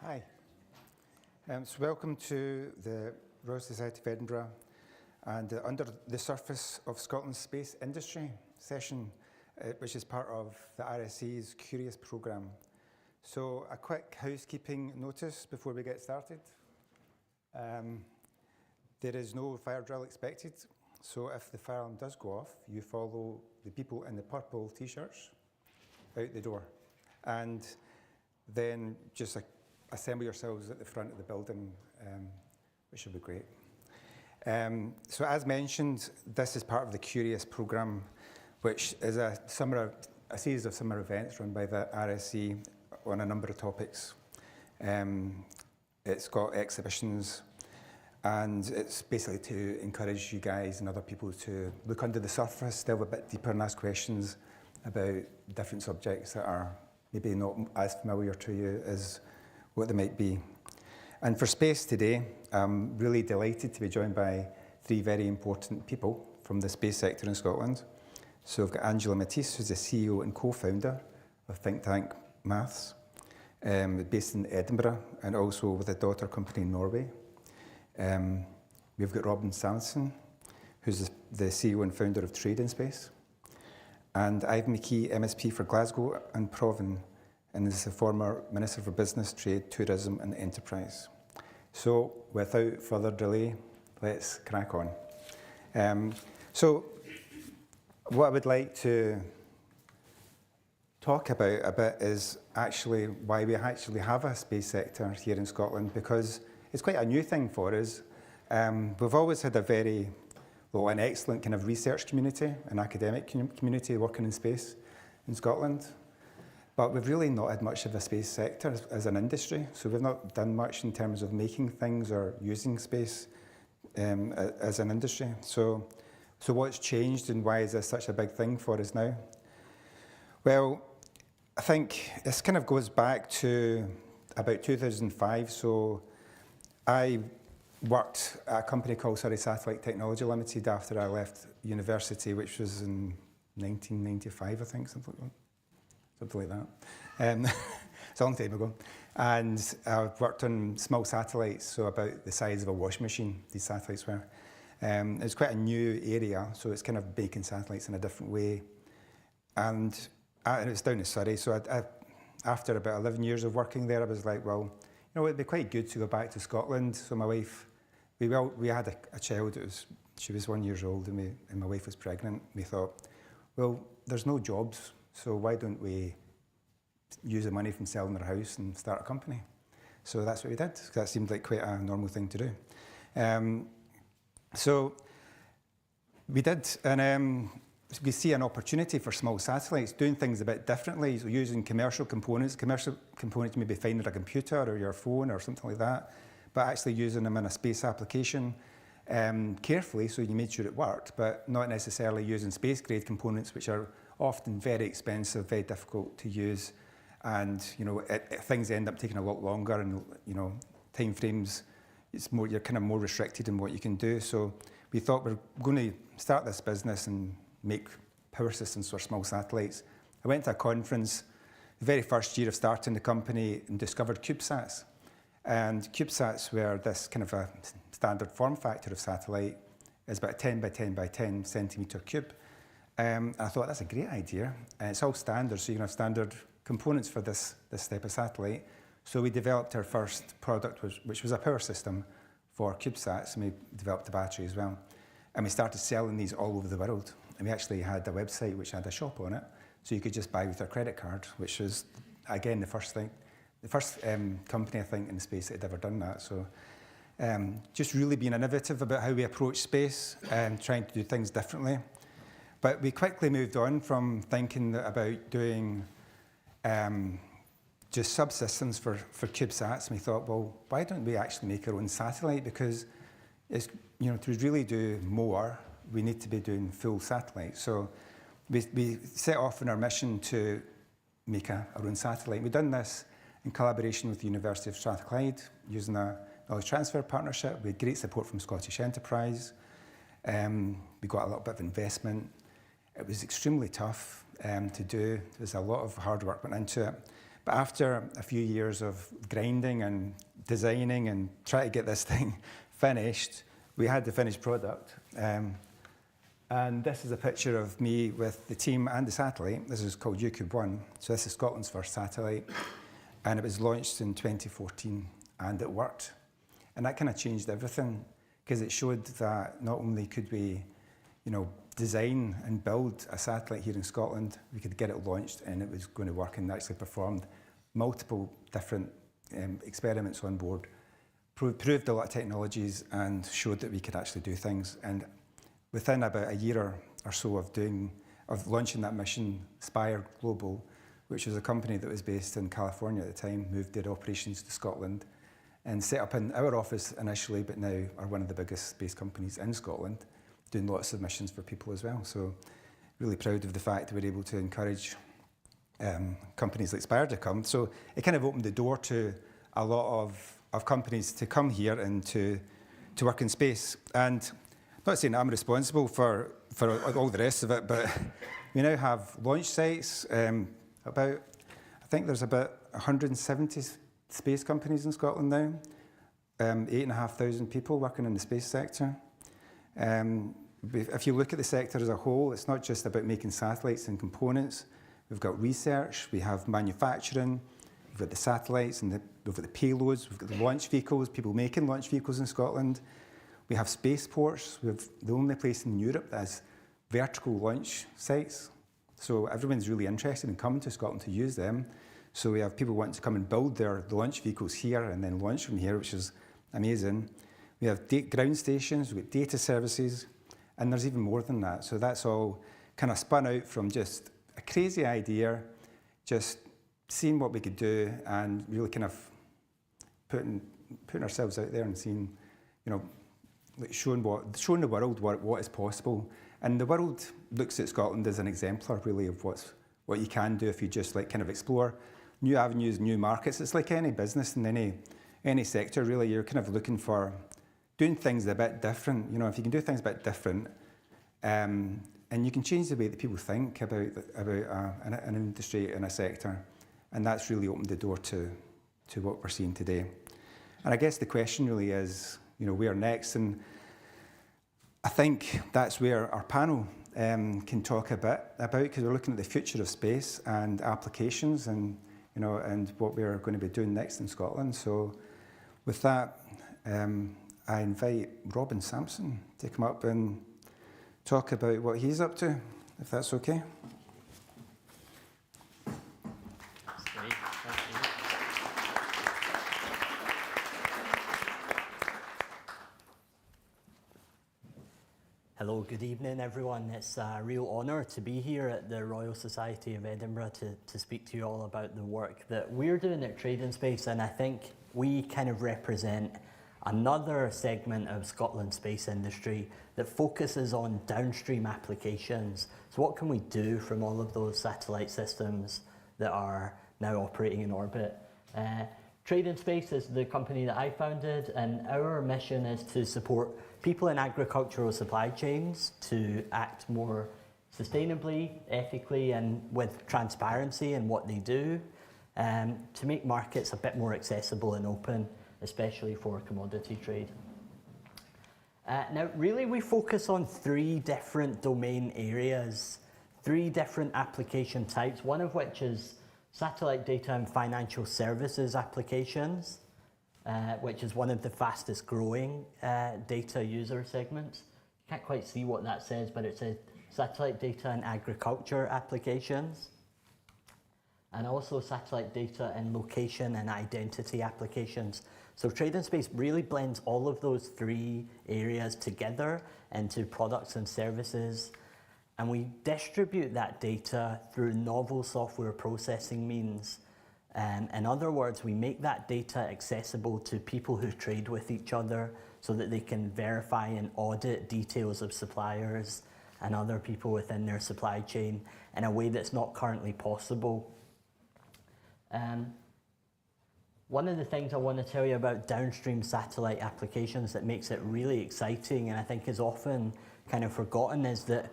Hi. So welcome to the Royal Society of Edinburgh and Under the Surface of Scotland's Space Industry session, which is part of the RSC's Curious programme. So a quick housekeeping notice before we get started. There is no fire drill expected, so if the fire alarm does go off, you follow the people in the purple t-shirts out the door. And then just assemble yourselves at the front of the building, which will be great. So as mentioned, this is part of the Curious programme, which is a series of summer events run by the RSC on a number of topics. It's got exhibitions, and it's basically to encourage you guys and other people to look under the surface, delve a bit deeper and ask questions about different subjects that are maybe not as familiar to you as what they might be. And for Space today, I'm really delighted to be joined by three very important people from the space sector in Scotland. So we've got Angela Matisse, who's the CEO and co-founder of think tank Maths, based in Edinburgh and also with a daughter company in Norway. We've got Robin Samson, who's the CEO and founder of Trade in Space. And Ivan McKee, MSP for Glasgow and Proven, and is the former Minister for Business, Trade, Tourism and Enterprise. So without further delay, let's crack on. So what I would like to talk about a bit is actually why we actually have a space sector here in Scotland, because it's quite a new thing for us. We've always had an excellent kind of research community, an academic community working in space in Scotland. But we've really not had much of a space sector as an industry. So we've not done much in terms of making things or using space as an industry. So what's changed and why is this such a big thing for us now? Well, I think this kind of goes back to about 2005. So I worked at a company called Surrey Satellite Technology Limited after I left university, which was in 1995, I think, something like that. It's a long time ago. And I've worked on small satellites, so about the size of a washing machine, these satellites were. It's quite a new area, so it's kind of making satellites in a different way. And it's down in Surrey, so after about 11 years of working there, I was like, well, it'd be quite good to go back to Scotland. So my wife, we had a child, she was 1 year old, and my wife was pregnant. We thought, well, there's no jobs, so why don't we use the money from selling our house and start a company? So that's what we did. That seemed like quite a normal thing to do. So we did, and we see an opportunity for small satellites, doing things a bit differently, so using commercial components. Commercial components maybe finding a computer or your phone or something like that, but actually using them in a space application carefully, so you made sure it worked, but not necessarily using space-grade components, which are often very expensive, very difficult to use, and things end up taking a lot longer, and time frames, you're kind of more restricted in what you can do. So we thought we're going to start this business and make power systems for small satellites. I went to a conference the very first year of starting the company and discovered CubeSats. And CubeSats were this kind of a standard form factor of satellite. It's about a 10 by 10 by 10 centimetre cube. I thought, that's a great idea. And it's all standard, so you can have standard components for this type of satellite. So we developed our first product, which was a power system for CubeSats, and we developed a battery as well. And we started selling these all over the world. And we actually had a website which had a shop on it, so you could just buy with your credit card, which was, again, the first company, I think, in the space that had ever done that. So just really being innovative about how we approach space and trying to do things differently. But we quickly moved on from thinking about doing just subsystems for CubeSats, and we thought, well, why don't we actually make our own satellite? Because to really do more, we need to be doing full satellites. So we set off on our mission to make our own satellite. We've done this in collaboration with the University of Strathclyde, using a knowledge transfer partnership. We had great support from Scottish Enterprise. We got a little bit of investment. It was extremely tough to do. There's a lot of hard work went into it. But after a few years of grinding and designing and trying to get this thing finished, we had the finished product. And this is a picture of me with the team and the satellite. This is called UCube-1. So this is Scotland's first satellite. And it was launched in 2014, and it worked. And that kind of changed everything, because it showed that not only could we, design and build a satellite here in Scotland, we could get it launched and it was going to work, and actually performed multiple different experiments on board, proved a lot of technologies and showed that we could actually do things. And within about a year or so of launching that mission, Spire Global, which was a company that was based in California at the time, moved their operations to Scotland and set up in our office initially, but now are one of the biggest space companies in Scotland, doing lots of missions for people as well. So really proud of the fact that we're able to encourage companies like Spire to come. So it kind of opened the door to a lot of companies to come here and to work in space. And I'm not saying I'm responsible for all the rest of it, but we now have launch sites. I think there's about 170 space companies in Scotland now, 8,500 people working in the space sector. If you look at the sector as a whole, it's not just about making satellites and components. We've got research, we have manufacturing, we've got the satellites, and we've got the payloads, we've got the launch vehicles, people making launch vehicles in Scotland. We have spaceports. We have the only place in Europe that has vertical launch sites. So everyone's really interested in coming to Scotland to use them. So we have people wanting to come and build the launch vehicles here and then launch from here, which is amazing. We have ground stations, we've got data services, and there's even more than that. So that's all kind of spun out from just a crazy idea, just seeing what we could do and really kind of putting ourselves out there and seeing, showing the world what is possible. And the world looks at Scotland as an exemplar, really, of what you can do if you just kind of explore new avenues, new markets. It's like any business in any sector, really. You're kind of looking for doing things a bit different. If you can do things a bit different, and you can change the way that people think about an industry and a sector, and that's really opened the door to what we're seeing today. And I guess the question really is, where next? And I think that's where our panel can talk a bit about, because we're looking at the future of space and applications, and what we're going to be doing next in Scotland. So with that, I invite Robin Sampson to come up and talk about what he's up to, if that's okay. That's great. Thank you. Hello, good evening everyone. It's a real honour to be here at the Royal Society of Edinburgh to speak to you all about the work that we're doing at Trade and Space, and I think we kind of represent another segment of Scotland's space industry that focuses on downstream applications. So what can we do from all of those satellite systems that are now operating in orbit? Trade and Space is the company that I founded, and our mission is to support people in agricultural supply chains to act more sustainably, ethically, and with transparency in what they do, to make markets a bit more accessible and open, especially for commodity trade. Now, really, we focus on 3 different domain areas, 3 different application types, one of which is satellite data and financial services applications, which is one of the fastest growing data user segments. You can't quite see what that says, but it says satellite data and agriculture applications, and also satellite data and location and identity applications. So Trade and Space really blends all of those 3 areas together into products and services, and we distribute that data through novel software processing means. In other words, we make that data accessible to people who trade with each other so that they can verify and audit details of suppliers and other people within their supply chain in a way that's not currently possible. One of the things I want to tell you about downstream satellite applications that makes it really exciting, and I think is often kind of forgotten, is that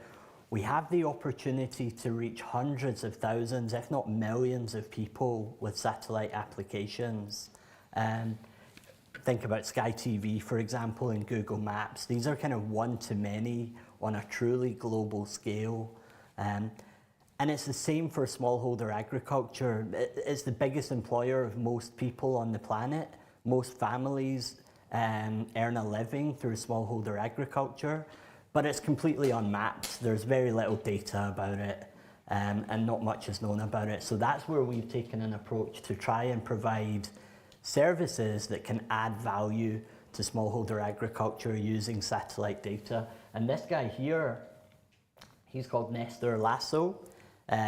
we have the opportunity to reach hundreds of thousands, if not millions of people with satellite applications. Think about Sky TV, for example, and Google Maps. These are kind of one-to-many on a truly global scale. And it's the same for smallholder agriculture. It's the biggest employer of most people on the planet. Most families earn a living through smallholder agriculture, but it's completely unmapped. There's very little data about it, and not much is known about it. So that's where we've taken an approach to try and provide services that can add value to smallholder agriculture using satellite data. And this guy here, he's called Nestor Lasso.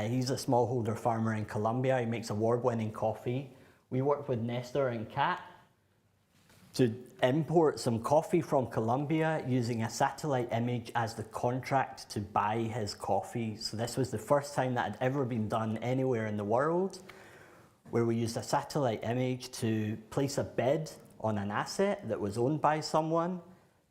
He's a smallholder farmer in Colombia. He makes award-winning coffee. We worked with Nestor and Kat to import some coffee from Colombia using a satellite image as the contract to buy his coffee. So this was the first time that had ever been done anywhere in the world, where we used a satellite image to place a bid on an asset that was owned by someone,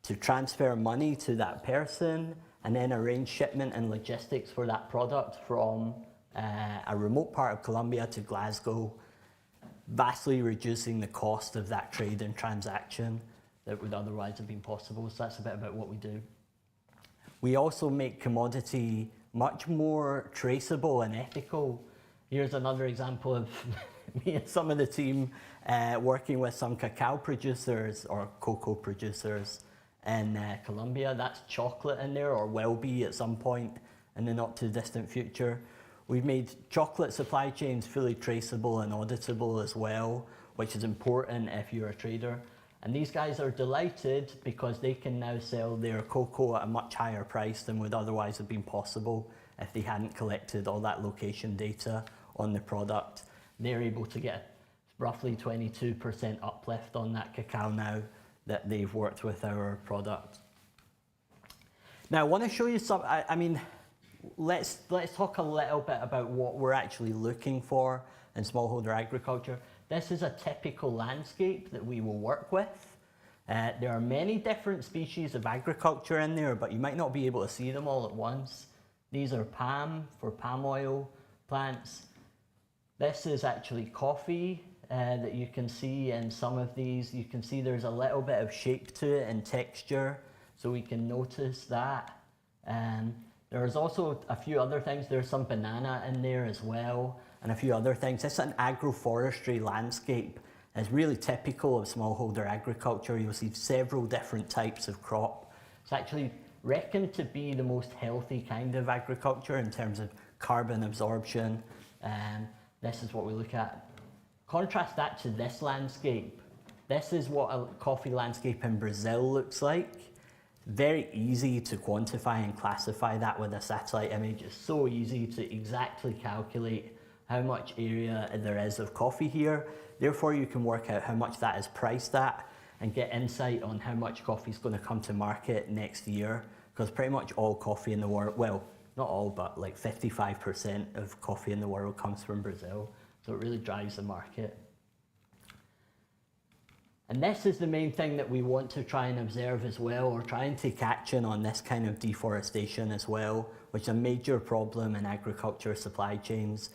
to transfer money to that person, and then arrange shipment and logistics for that product from a remote part of Colombia to Glasgow, vastly reducing the cost of that trade and transaction that would otherwise have been possible. So that's a bit about what we do. We also make commodity much more traceable and ethical. Here's another example of me and some of the team working with some cacao producers or cocoa producers in Colombia. That's chocolate in there, or will be at some point in the not too distant future. We've made chocolate supply chains fully traceable and auditable as well, which is important if you're a trader. And these guys are delighted because they can now sell their cocoa at a much higher price than would otherwise have been possible if they hadn't collected all that location data on the product. They're able to get roughly 22% uplift on that cacao now that they've worked with our product. Now I want to show you some, I mean, let's talk a little bit about what we're actually looking for in smallholder agriculture. This is a typical landscape that we will work with. There are many different species of agriculture in there, but you might not be able to see them all at once. These are palm for palm oil plants. This is actually coffee that you can see in some of these. You can see there's a little bit of shape to it and texture, so we can notice that. There's also a few other things. There's some banana in there as well, and a few other things. It's an agroforestry landscape. It's really typical of smallholder agriculture. You'll see several different types of crop. It's actually reckoned to be the most healthy kind of agriculture in terms of carbon absorption. This is what we look at. Contrast that to this landscape. This is what a coffee landscape in Brazil looks like. Very easy to quantify and classify that with a satellite image. It's so easy to exactly calculate how much area there is of coffee here. Therefore, you can work out how much that is priced at and get insight on how much coffee is going to come to market next year, because pretty much all coffee in the world, well, not all, but like 55% of coffee in the world comes from Brazil. So it really drives the market. And this is the main thing that we want to try and observe as well, or try and take action on this kind of deforestation as well, which is a major problem in agriculture supply chains,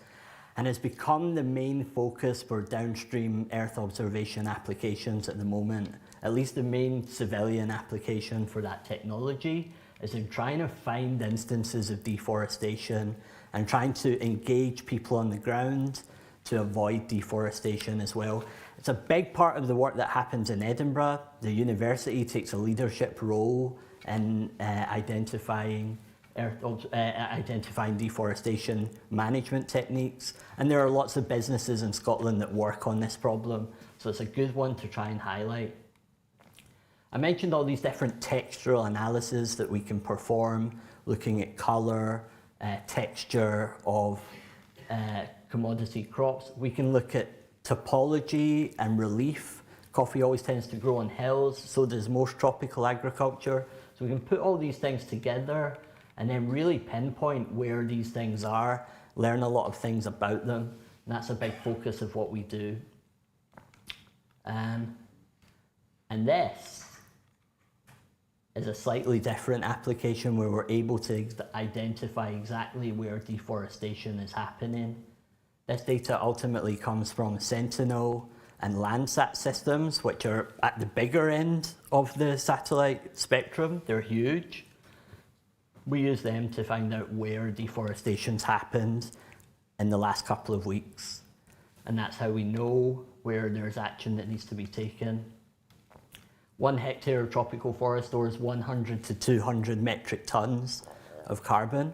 and has become the main focus for downstream Earth observation applications at the moment. At least the main civilian application for that technology is in trying to find instances of deforestation and trying to engage people on the ground to avoid deforestation as well. It's a big part of the work that happens in Edinburgh. The university takes a leadership role in identifying deforestation management techniques. And there are lots of businesses in Scotland that work on this problem. So it's a good one to try and highlight. I mentioned all these different textural analyses that we can perform, looking at colour, texture of commodity crops. We can look at topology and relief. Coffee always tends to grow on hills, so does most tropical agriculture. So we can put all these things together and then really pinpoint where these things are, learn a lot of things about them, and that's a big focus of what we do. And this is a slightly different application where we're able to identify exactly where deforestation is happening. This data ultimately comes from Sentinel and Landsat systems, which are at the bigger end of the satellite spectrum. They're huge. We use them to find out where deforestation's happened in the last couple of weeks. And that's how we know where there's action that needs to be taken. 1 hectare of tropical forest stores 100 to 200 metric tons of carbon.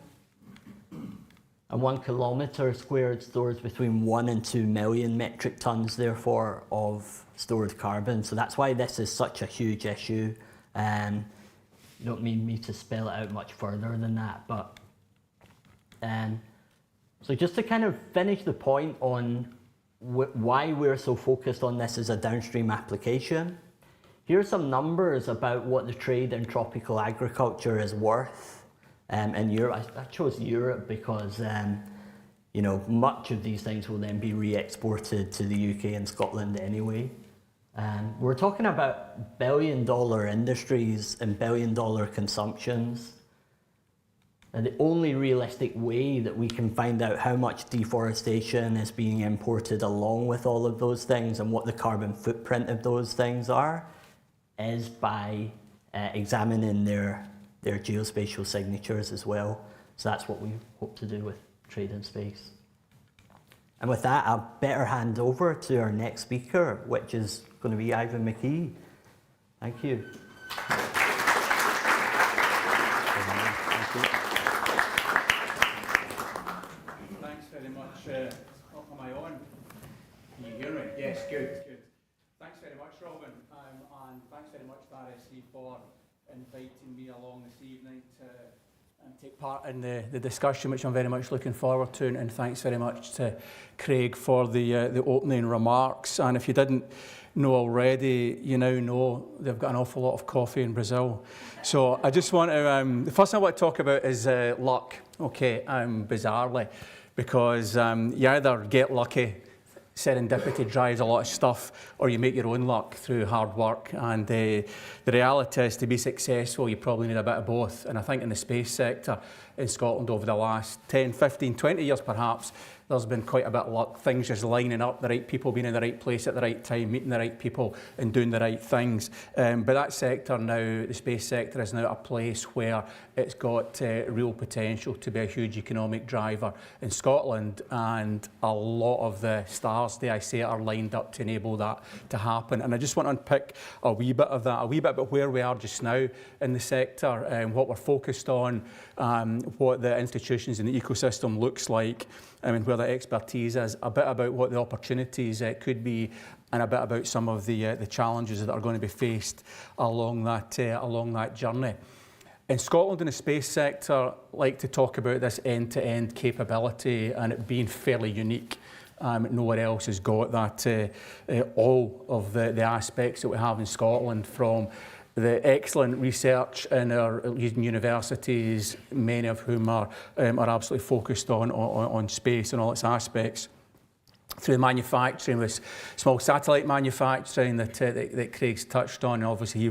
And 1 kilometre squared stores between 1 and 2 million metric tons, therefore, of stored carbon. So that's why this is such a huge issue. You don't need me to spell it out much further than that, but so just to kind of finish the point on why we're so focused on this as a downstream application, here are some numbers about what the trade in tropical agriculture is worth in Europe. I chose Europe because you know, much of these things will then be re-exported to the UK and Scotland anyway. We're talking about billion-dollar industries and billion-dollar consumptions. And the only realistic way that we can find out how much deforestation is being imported along with all of those things and what the carbon footprint of those things are is by examining their geospatial signatures as well. So that's what we hope to do with Trade in Space. And with that, I'll better hand over to our next speaker, which is going to be Ivan McKee. Thank you. Thanks very much. Am I on? Can you hear me? Yes, good. Thanks very much, Robin, and thanks very much, RSC, for inviting me along this evening to take part in the discussion, which I'm very much looking forward to, and thanks very much to Craig for the opening remarks. And if you didn't know already, you now know they've got an awful lot of coffee in Brazil. So I just want to, the first thing I want to talk about is luck, okay, bizarrely, because you either get lucky, serendipity drives a lot of stuff, or you make your own luck through hard work. And the reality is, to be successful, you probably need a bit of both. And I think in the space sector in Scotland over the last 10, 15, 20 years perhaps, there's been quite a bit of luck, things just lining up, the right people being in the right place at the right time, meeting the right people and doing the right things. But that sector now, the space sector, is now at a place where it's got real potential to be a huge economic driver in Scotland, and a lot of the stars, dare I say, are lined up to enable that to happen. And I just want to unpick a wee bit of that, a wee bit about where we are just now in the sector, what we're focused on, what the institutions and the ecosystem looks like, and where the expertise is, a bit about what the opportunities could be, and a bit about some of the challenges that are going to be faced along that journey. In Scotland, in the space sector, like to talk about this end-to-end capability and it being fairly unique. Nowhere else has got that, all of the aspects that we have in Scotland, from the excellent research in our leading universities, many of whom are absolutely focused on space and all its aspects, through manufacturing, with small satellite manufacturing that Craig's touched on. Obviously, he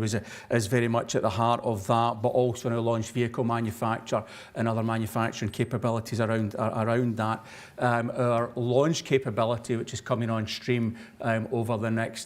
is very much at the heart of that, but also in our launch vehicle manufacture and other manufacturing capabilities around that. Our launch capability, which is coming on stream over the next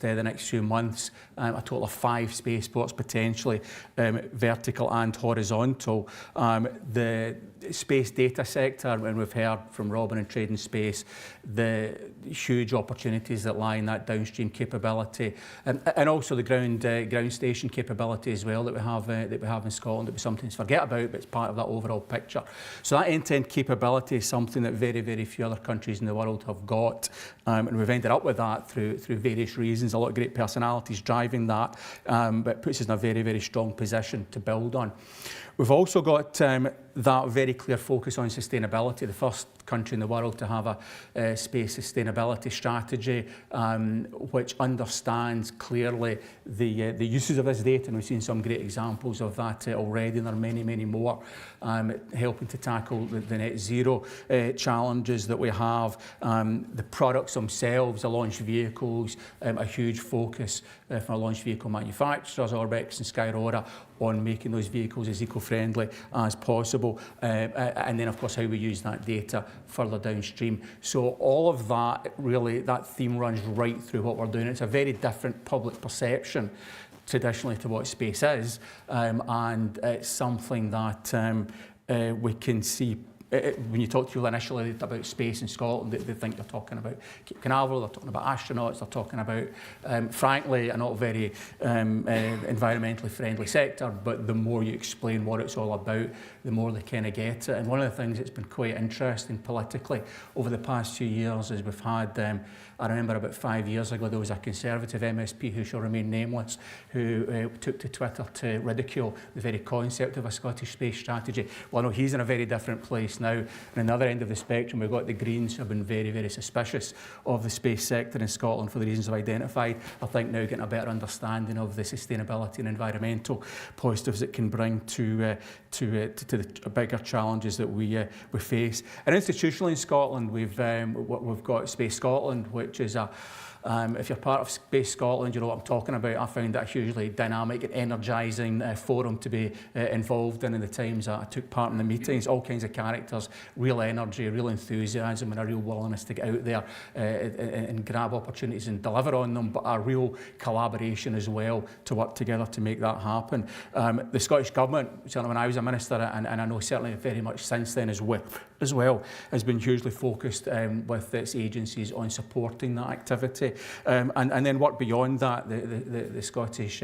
few months, a total of 5 spaceports potentially, vertical and horizontal. The space data sector, and we've heard from Robin in Trade in Space, the huge opportunities that lie in that downstream capability, and also the ground station capability as well that we have in Scotland. It was something to forget about, but it's part of that overall picture. So that end-to-end capability is something that very, very few other countries in the world have got, and we've ended up with that through various reasons. A lot of great personalities driving that, but it puts us in a very, very strong position to build on. We've also got that very clear focus on sustainability, the first country in the world to have a space sustainability strategy, which understands clearly the uses of this data, and we've seen some great examples of that already, and there are many, many more, helping to tackle the net zero challenges that we have. The products themselves, the launch vehicles, a huge focus from our launch vehicle manufacturers, Orbex and Skyrora, on making those vehicles as eco-friendly as possible, and then of course how we use that data further downstream. So all of that, really, that theme runs right through what we're doing. It's a very different public perception traditionally to what space is, and it's something that we can see. When you talk to people initially about space in Scotland, they think you're talking about Cape Canaveral, they're talking about astronauts, they're talking about, frankly, a not very environmentally friendly sector, but the more you explain what it's all about, the more they kind of get it. And one of the things that's been quite interesting politically over the past few years is we've had, I remember about 5 years ago, there was a Conservative MSP who shall remain nameless, who took to Twitter to ridicule the very concept of a Scottish space strategy. Well, no, he's in a very different place now. And on the other end of the spectrum, we've got the Greens, who have been very, very suspicious of the space sector in Scotland for the reasons I've identified. I think now getting a better understanding of the sustainability and environmental positives it can bring to the bigger challenges that we face. And institutionally in Scotland, we've got Space Scotland, which is a if you're part of Space Scotland, you know what I'm talking about. I found that a hugely dynamic and energising forum to be involved in the times that I took part in the meetings. All kinds of characters, real energy, real enthusiasm, and a real willingness to get out there and grab opportunities and deliver on them, but a real collaboration as well to work together to make that happen. The Scottish Government, certainly when I was a minister, and I know certainly very much since then as well, has been hugely focused with its agencies on supporting that activity. And then work beyond that, the Scottish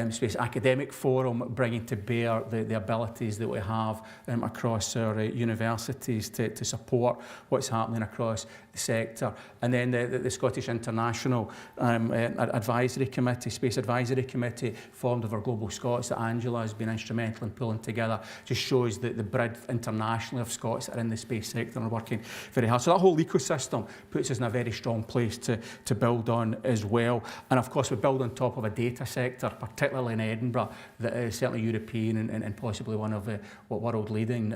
Space Academic Forum, bringing to bear the abilities that we have across our universities to support what's happening across the sector. And then the Scottish International Advisory Committee, Space Advisory Committee, formed of our Global Scots that Angela has been instrumental in pulling together, just shows the breadth internationally of Scots that are in the space sector and are working very hard. So that whole ecosystem puts us in a very strong place to build on as well. And of course we build on top of a data sector, particularly in Edinburgh, that is certainly European and possibly one of the world leading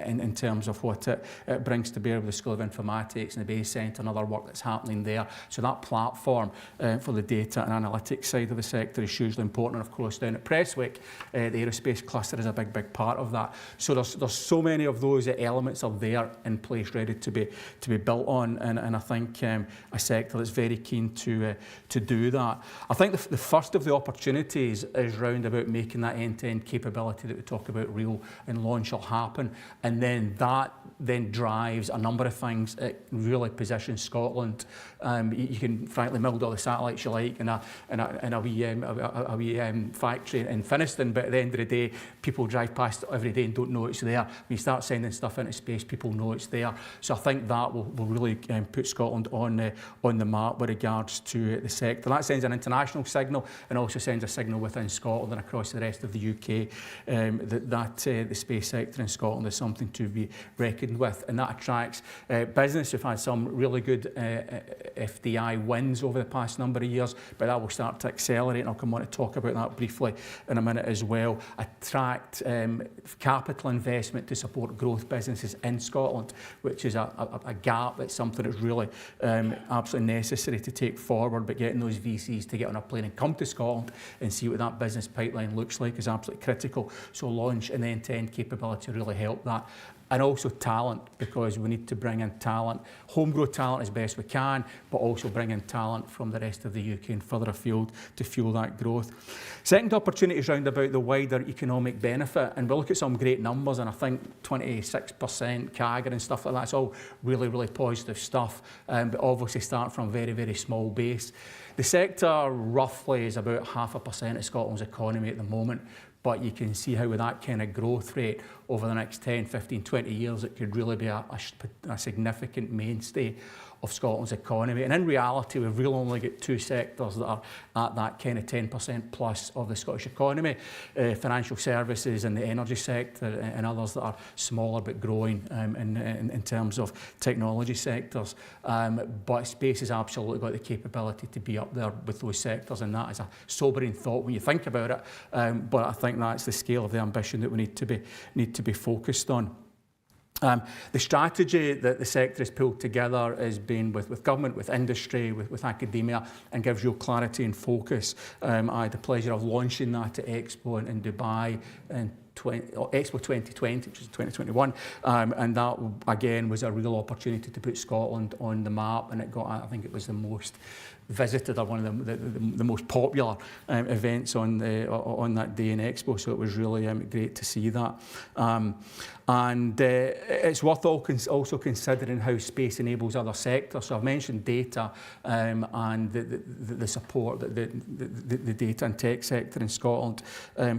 in terms of what it brings to bear with the School of Informatics and the Base Centre and other work that's happening there. So that platform for the data and analytics side of the sector is hugely important. And of course down at Prestwick, the aerospace cluster is a big part of that. So there's so many of those elements are there in place, ready to be built on, and I think a sector that's very keen to do that. I think the first of the opportunities is round about making that end-to-end capability that we talk about real and launch will happen, and then that drives a number of things. It really positions Scotland. You can frankly build all the satellites you like in a wee factory in Finniston, but at the end of the day, people drive past it every day and don't know it's there. When you start sending stuff into space, people know it's there. So I think that will really put Scotland on the map with regards to the sector. That sends an international signal and also sends a signal within Scotland and across the rest of the UK that the space sector in Scotland is something to be reckoned with, and that attracts business. We've had some really good FDI wins over the past number of years, but that will start to accelerate, and I'll come on to talk about that briefly in a minute as well. Attract capital investment to support growth businesses in Scotland, which is a gap. That's something that's really absolutely necessary to take forward, but getting those VCs to get on a plane and come to Scotland and see what that business pipeline looks like is absolutely critical. So launch and end-to-end capability really help that. And also talent, because we need to bring in talent, homegrown talent as best we can, but also bring in talent from the rest of the UK and further afield to fuel that growth. Second opportunity is round about the wider economic benefit, and we'll look at some great numbers, and I think 26% CAGR and stuff like that. It's all really, really positive stuff, but obviously start from a very, very small base. The sector roughly is about 0.5% of Scotland's economy at the moment, but you can see how with that kind of growth rate over the next 10, 15, 20 years, it could really be a significant mainstay of Scotland's economy. And in reality, we've really only got two sectors that are at that kind of 10% plus of the Scottish economy, financial services and the energy sector, and others that are smaller but growing in terms of technology sectors. But space has absolutely got the capability to be up there with those sectors, and that is a sobering thought when you think about it. But I think that's the scale of the ambition that we need to be focused on. The strategy that the sector has pulled together has been with government, with industry, with academia, and gives real clarity and focus. I had the pleasure of launching that at Expo in Dubai in Expo 2020, which is 2021, and that again was a real opportunity to put Scotland on the map, and it got, I think it was the most visited, or one of the most popular events on that day in Expo, so it was really great to see that. And it's worth also considering how space enables other sectors. So I've mentioned data and the support that the data and tech sector in Scotland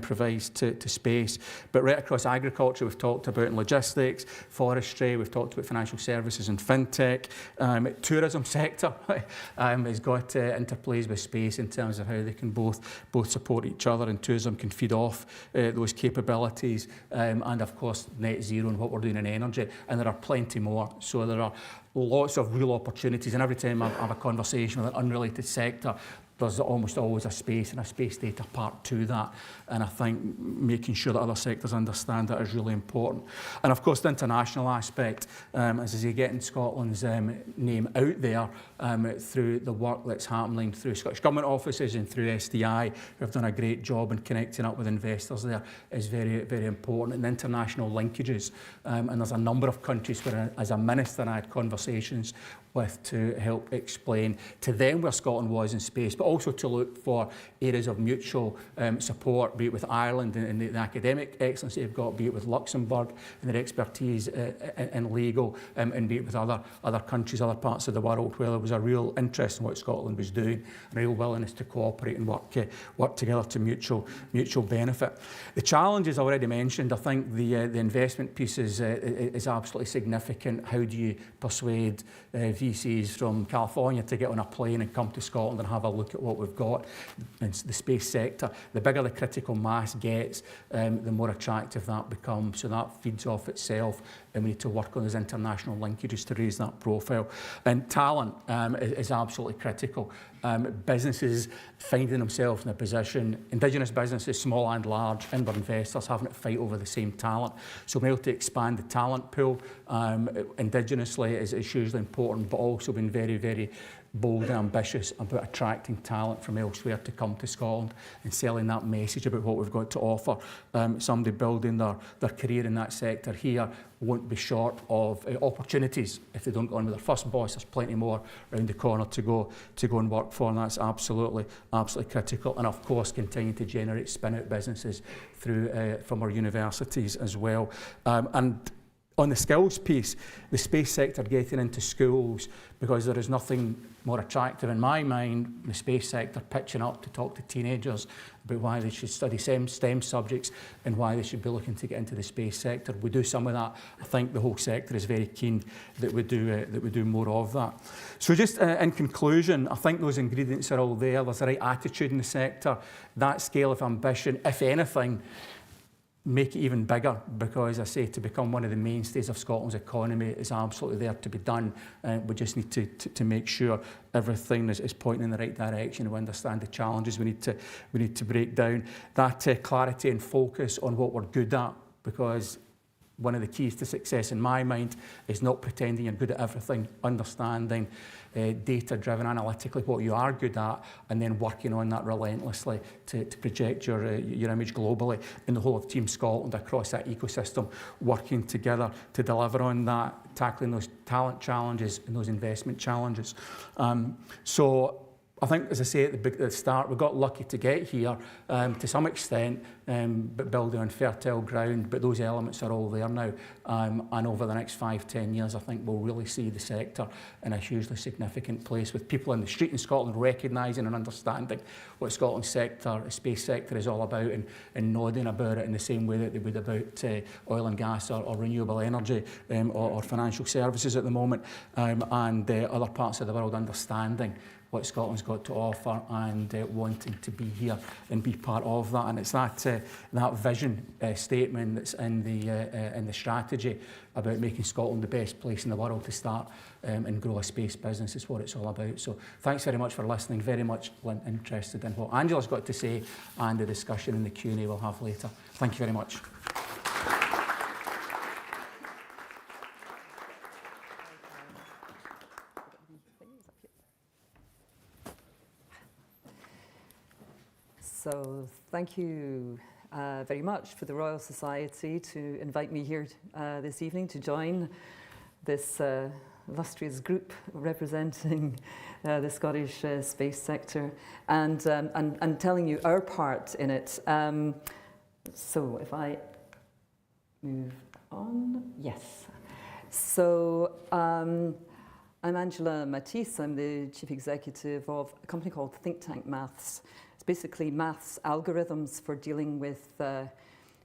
provides to space. But right across agriculture, we've talked about logistics, forestry, we've talked about financial services and fintech. Tourism sector has got interplays with space in terms of how they can both support each other, and tourism can feed off those capabilities. And of course, net zero and what we're doing in energy, and there are plenty more. So there are lots of real opportunities, and every time I have a conversation with an unrelated sector, there's almost always a space and a space data part to that. And I think making sure that other sectors understand that is really important. And of course, the international aspect, as you get in Scotland's name out there through the work that's happening through Scottish Government offices and through SDI, who have done a great job in connecting up with investors there, is very, very important. And international linkages. And there's a number of countries where, as a minister, I had conversations with to help explain to them where Scotland was in space, but also to look for areas of mutual support, be it with Ireland and the academic excellence they've got, be it with Luxembourg and their expertise in legal, and be it with other countries, other parts of the world, where there was a real interest in what Scotland was doing, and a real willingness to cooperate and work together to mutual benefit. The challenges I already mentioned. I think the investment piece is absolutely significant. How do you persuade VCs from California to get on a plane and come to Scotland and have a look at what we've got in the space sector? The bigger the critical mass gets, the more attractive that becomes. So that feeds off itself, and we need to work on those international linkages to raise that profile. And talent is absolutely critical. Businesses finding themselves in a position, Indigenous businesses, small and large, inward investors having to fight over the same talent. So being able to expand the talent pool indigenously is hugely important, but also being very, very bold and ambitious about attracting talent from elsewhere to come to Scotland and selling that message about what we've got to offer. Somebody building their career in that sector here won't be short of opportunities if they don't go on with their first boss. There's plenty more around the corner to go and work for, and that's absolutely critical. And of course, continue to generate spin-out businesses through from our universities as well. And on the skills piece, the space sector getting into schools, because there is nothing more attractive in my mind, the space sector pitching up to talk to teenagers about why they should study STEM subjects and why they should be looking to get into the space sector. We do some of that. I think the whole sector is very keen that we do more of that. So just in conclusion, I think those ingredients are all there. There's the right attitude in the sector, that scale of ambition, if anything, make it even bigger, because I say to become one of the mainstays of Scotland's economy is absolutely there to be done. We just need to make sure everything is pointing in the right direction. We understand the challenges we need to break down. That clarity and focus on what we're good at, because one of the keys to success in my mind is not pretending you're good at everything, understanding data-driven analytically what you are good at, and then working on that relentlessly to project your image globally, and the whole of Team Scotland across that ecosystem working together to deliver on that, tackling those talent challenges and those investment challenges. So I think, as I say at the start, we got lucky to get here to some extent, but building on fertile ground, but those elements are all there now. And over the next 5-10 years, I think we'll really see the sector in a hugely significant place, with people in the street in Scotland recognising and understanding what Scotland's sector, the space sector, is all about, and nodding about it in the same way that they would about oil and gas or renewable energy or financial services at the moment, and other parts of the world understanding what Scotland's got to offer and wanting to be here and be part of that. And it's that vision statement that's in the strategy about making Scotland the best place in the world to start and grow a space business is what it's all about. So thanks very much for listening. Very much interested in what Angela's got to say and the discussion in the Q&A we'll have later. Thank you very much. So thank you very much for the Royal Society to invite me here this evening to join this illustrious group representing the Scottish space sector and telling you our part in it. So if I move on, yes. So I'm Angela Matisse. I'm the chief executive of a company called Think Tank Maths. It's basically maths algorithms for dealing with,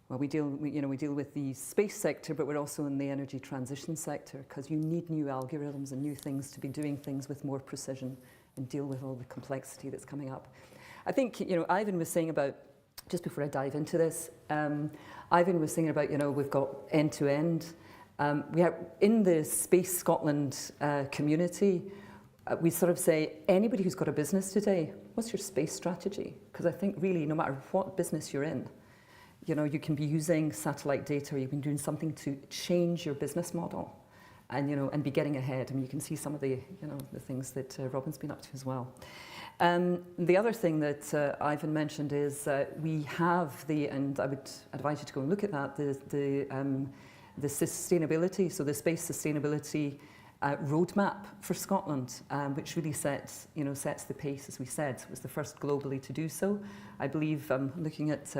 we deal with the space sector, but we're also in the energy transition sector because you need new algorithms and new things to be doing things with more precision and deal with all the complexity that's coming up. I think, Ivan was saying about, just before I dive into this, Ivan was saying about, we've got end-to-end. We have, in the Space Scotland community, we sort of say, anybody who's got a business today, what's your space strategy? Because I think really, no matter what business you're in, you can be using satellite data, or you can be doing something to change your business model and, and be getting ahead. I mean, you can see some of the, the things that Robin's been up to as well. The other thing that Ivan mentioned is we have and I would advise you to go and look at that, the sustainability, so the space sustainability roadmap for Scotland, which really sets the pace, as we said. It was the first globally to do so. I believe, looking at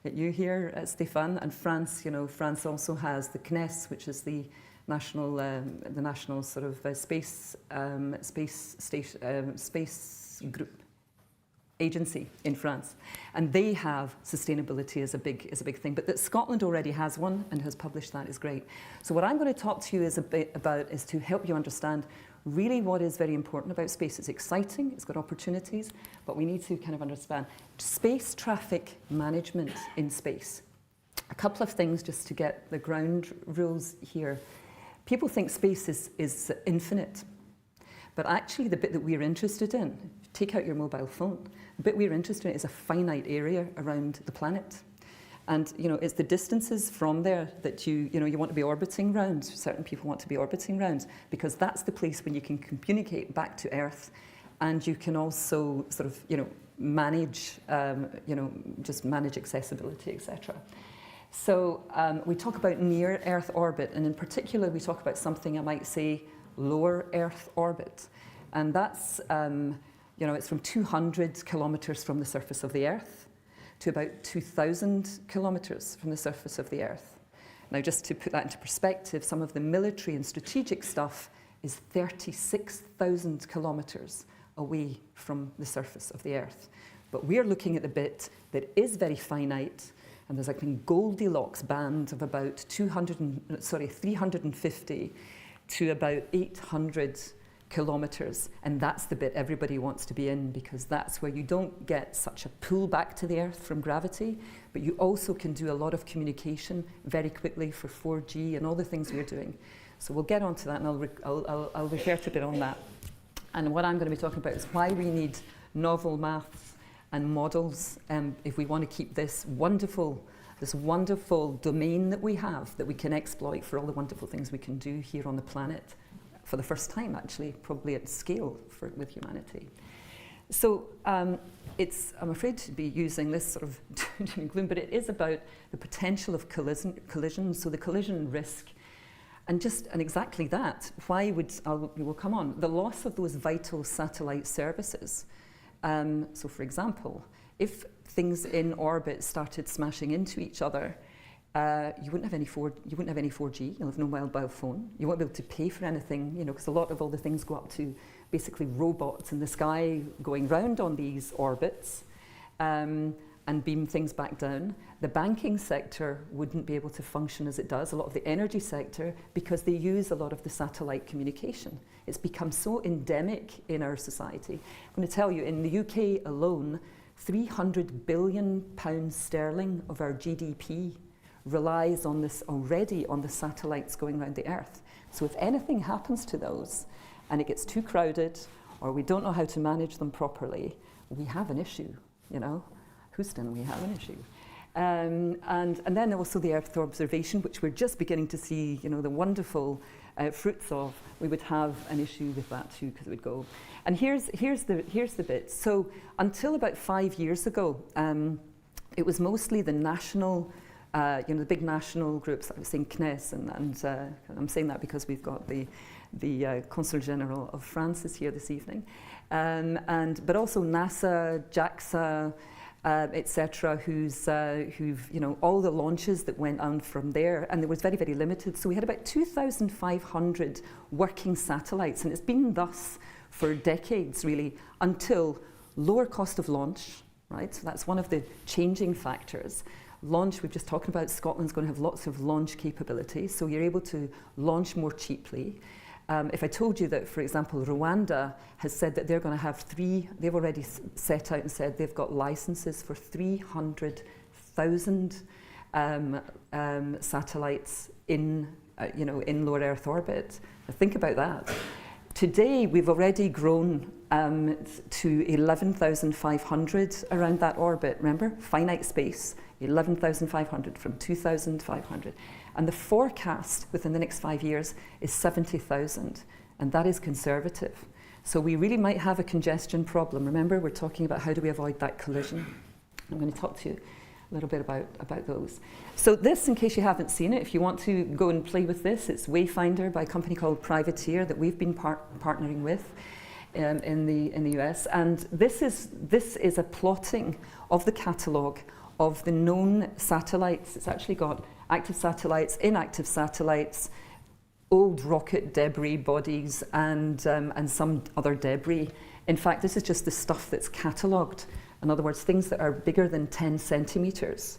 you here, Stéphane, and France, France also has the CNES, which is the national sort of space group agency in France, and they have sustainability as a big thing. But that Scotland already has one and has published that is great. So what I'm going to talk to you is to help you understand really what is very important about space. It's exciting, it's got opportunities, but we need to kind of understand space traffic management in space. A couple of things just to get the ground rules here. People think space is infinite, but actually the bit that we're interested in, take out your mobile phone, the bit we're interested in is a finite area around the planet. And it's the distances from there that you want to be orbiting round. Certain people want to be orbiting round because that's the place when you can communicate back to Earth, and you can also sort of manage just manage accessibility, etc. So we talk about near Earth orbit, and in particular we talk about something I might say lower Earth orbit, and that's it's from 200 kilometers from the surface of the Earth to about 2,000 kilometers from the surface of the Earth. Now, just to put that into perspective, some of the military and strategic stuff is 36,000 kilometers away from the surface of the Earth. But we're looking at the bit that is very finite, and there's like a Goldilocks band of about 350 to about 800 kilometers, and that's the bit everybody wants to be in, because that's where you don't get such a pull back to the Earth from gravity, but you also can do a lot of communication very quickly for 4G and all the things we're doing. So we'll get onto that, and I'll refer to a bit on that. And what I'm going to be talking about is why we need novel maths and models if we want to keep this wonderful domain that we have, that we can exploit for all the wonderful things we can do here on the planet. For the first time, actually, probably at scale with humanity. So I'm afraid to be using this sort of doom and gloom, but it is about the potential of collision, so the collision risk, and exactly that. We'll come on, the loss of those vital satellite services. So for example, if things in orbit started smashing into each other, you wouldn't have any 4G, you'll have no mobile phone, you won't be able to pay for anything, because a lot of all the things go up to basically robots in the sky going round on these orbits and beam things back down. The banking sector wouldn't be able to function as it does, a lot of the energy sector, because they use a lot of the satellite communication. It's become so endemic in our society. I'm going to tell you, in the UK alone, £300 billion of our GDP relies on this already on the satellites going around the Earth. So if anything happens to those and it gets too crowded, or we don't know how to manage them properly, we have an issue, Houston, we have an issue. And then also the Earth observation, which we're just beginning to see, the wonderful fruits of. We would have an issue with that too, because it would go. And here's the bit. So until about 5 years ago, it was mostly the national, the big national groups. I was saying CNES, and I'm saying that because we've got the Consul General of France is here this evening, but also NASA, JAXA, etc., who've all the launches that went on from there, and it was very, very limited. So we had about 2,500 working satellites, and it's been thus for decades, really, until lower cost of launch, right? So that's one of the changing factors. Launch, we've just talked about, Scotland's going to have lots of launch capability, so you're able to launch more cheaply. If I told you that, for example, Rwanda has said that they're going to have they've already set out and said they've got licenses for 300,000 satellites in low Earth orbit. Now think about that. Today, we've already grown to 11,500 around that orbit. Remember, finite space, 11,500 from 2,500. And the forecast within the next 5 years is 70,000, and that is conservative. So we really might have a congestion problem. Remember, we're talking about how do we avoid that collision. I'm going to talk to you a little bit about those. So this, in case you haven't seen it, if you want to go and play with this, it's Wayfinder by a company called Privateer that we've been partnering with in the US. And this is a plotting of the catalogue of the known satellites. It's actually got active satellites, inactive satellites, old rocket debris bodies, and some other debris. In fact, this is just the stuff that's catalogued. In other words, things that are bigger than 10 centimetres.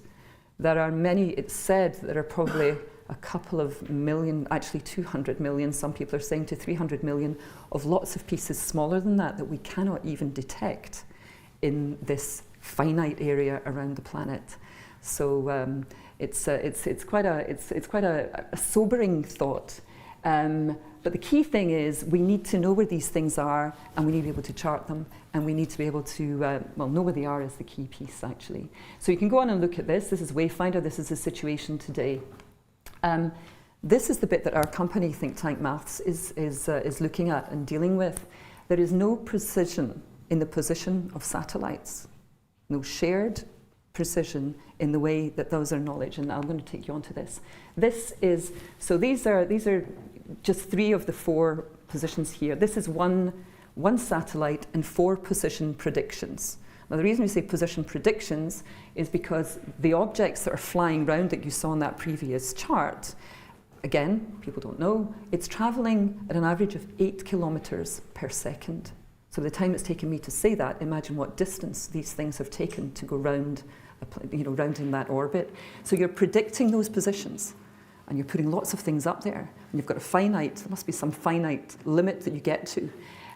There are many, it's said, there are probably a couple of million, actually 200 million, some people are saying to 300 million, of lots of pieces smaller than that we cannot even detect in this finite area around the planet. So it's quite a sobering thought. But the key thing is we need to know where these things are, and we need to be able to chart them, and we need to be able to, know where they are is the key piece, actually. So you can go on and look at this. This is Wayfinder. This is the situation today. This is the bit that our company, Think Tank Maths, is looking at and dealing with. There is no precision in the position of satellites, no shared precision in the way that those are knowledge, and I'm going to take you on to this. So these are just 3 of the 4 positions here. This is one satellite and 4 position predictions. Now the reason we say position predictions is because the objects that are flying around that you saw in that previous chart, again, people don't know, it's traveling at an average of 8 kilometers per second. So the time it's taken me to say that, imagine what distance these things have taken to go round, round in that orbit. So you're predicting those positions, and you're putting lots of things up there, and you've got there must be some finite limit that you get to.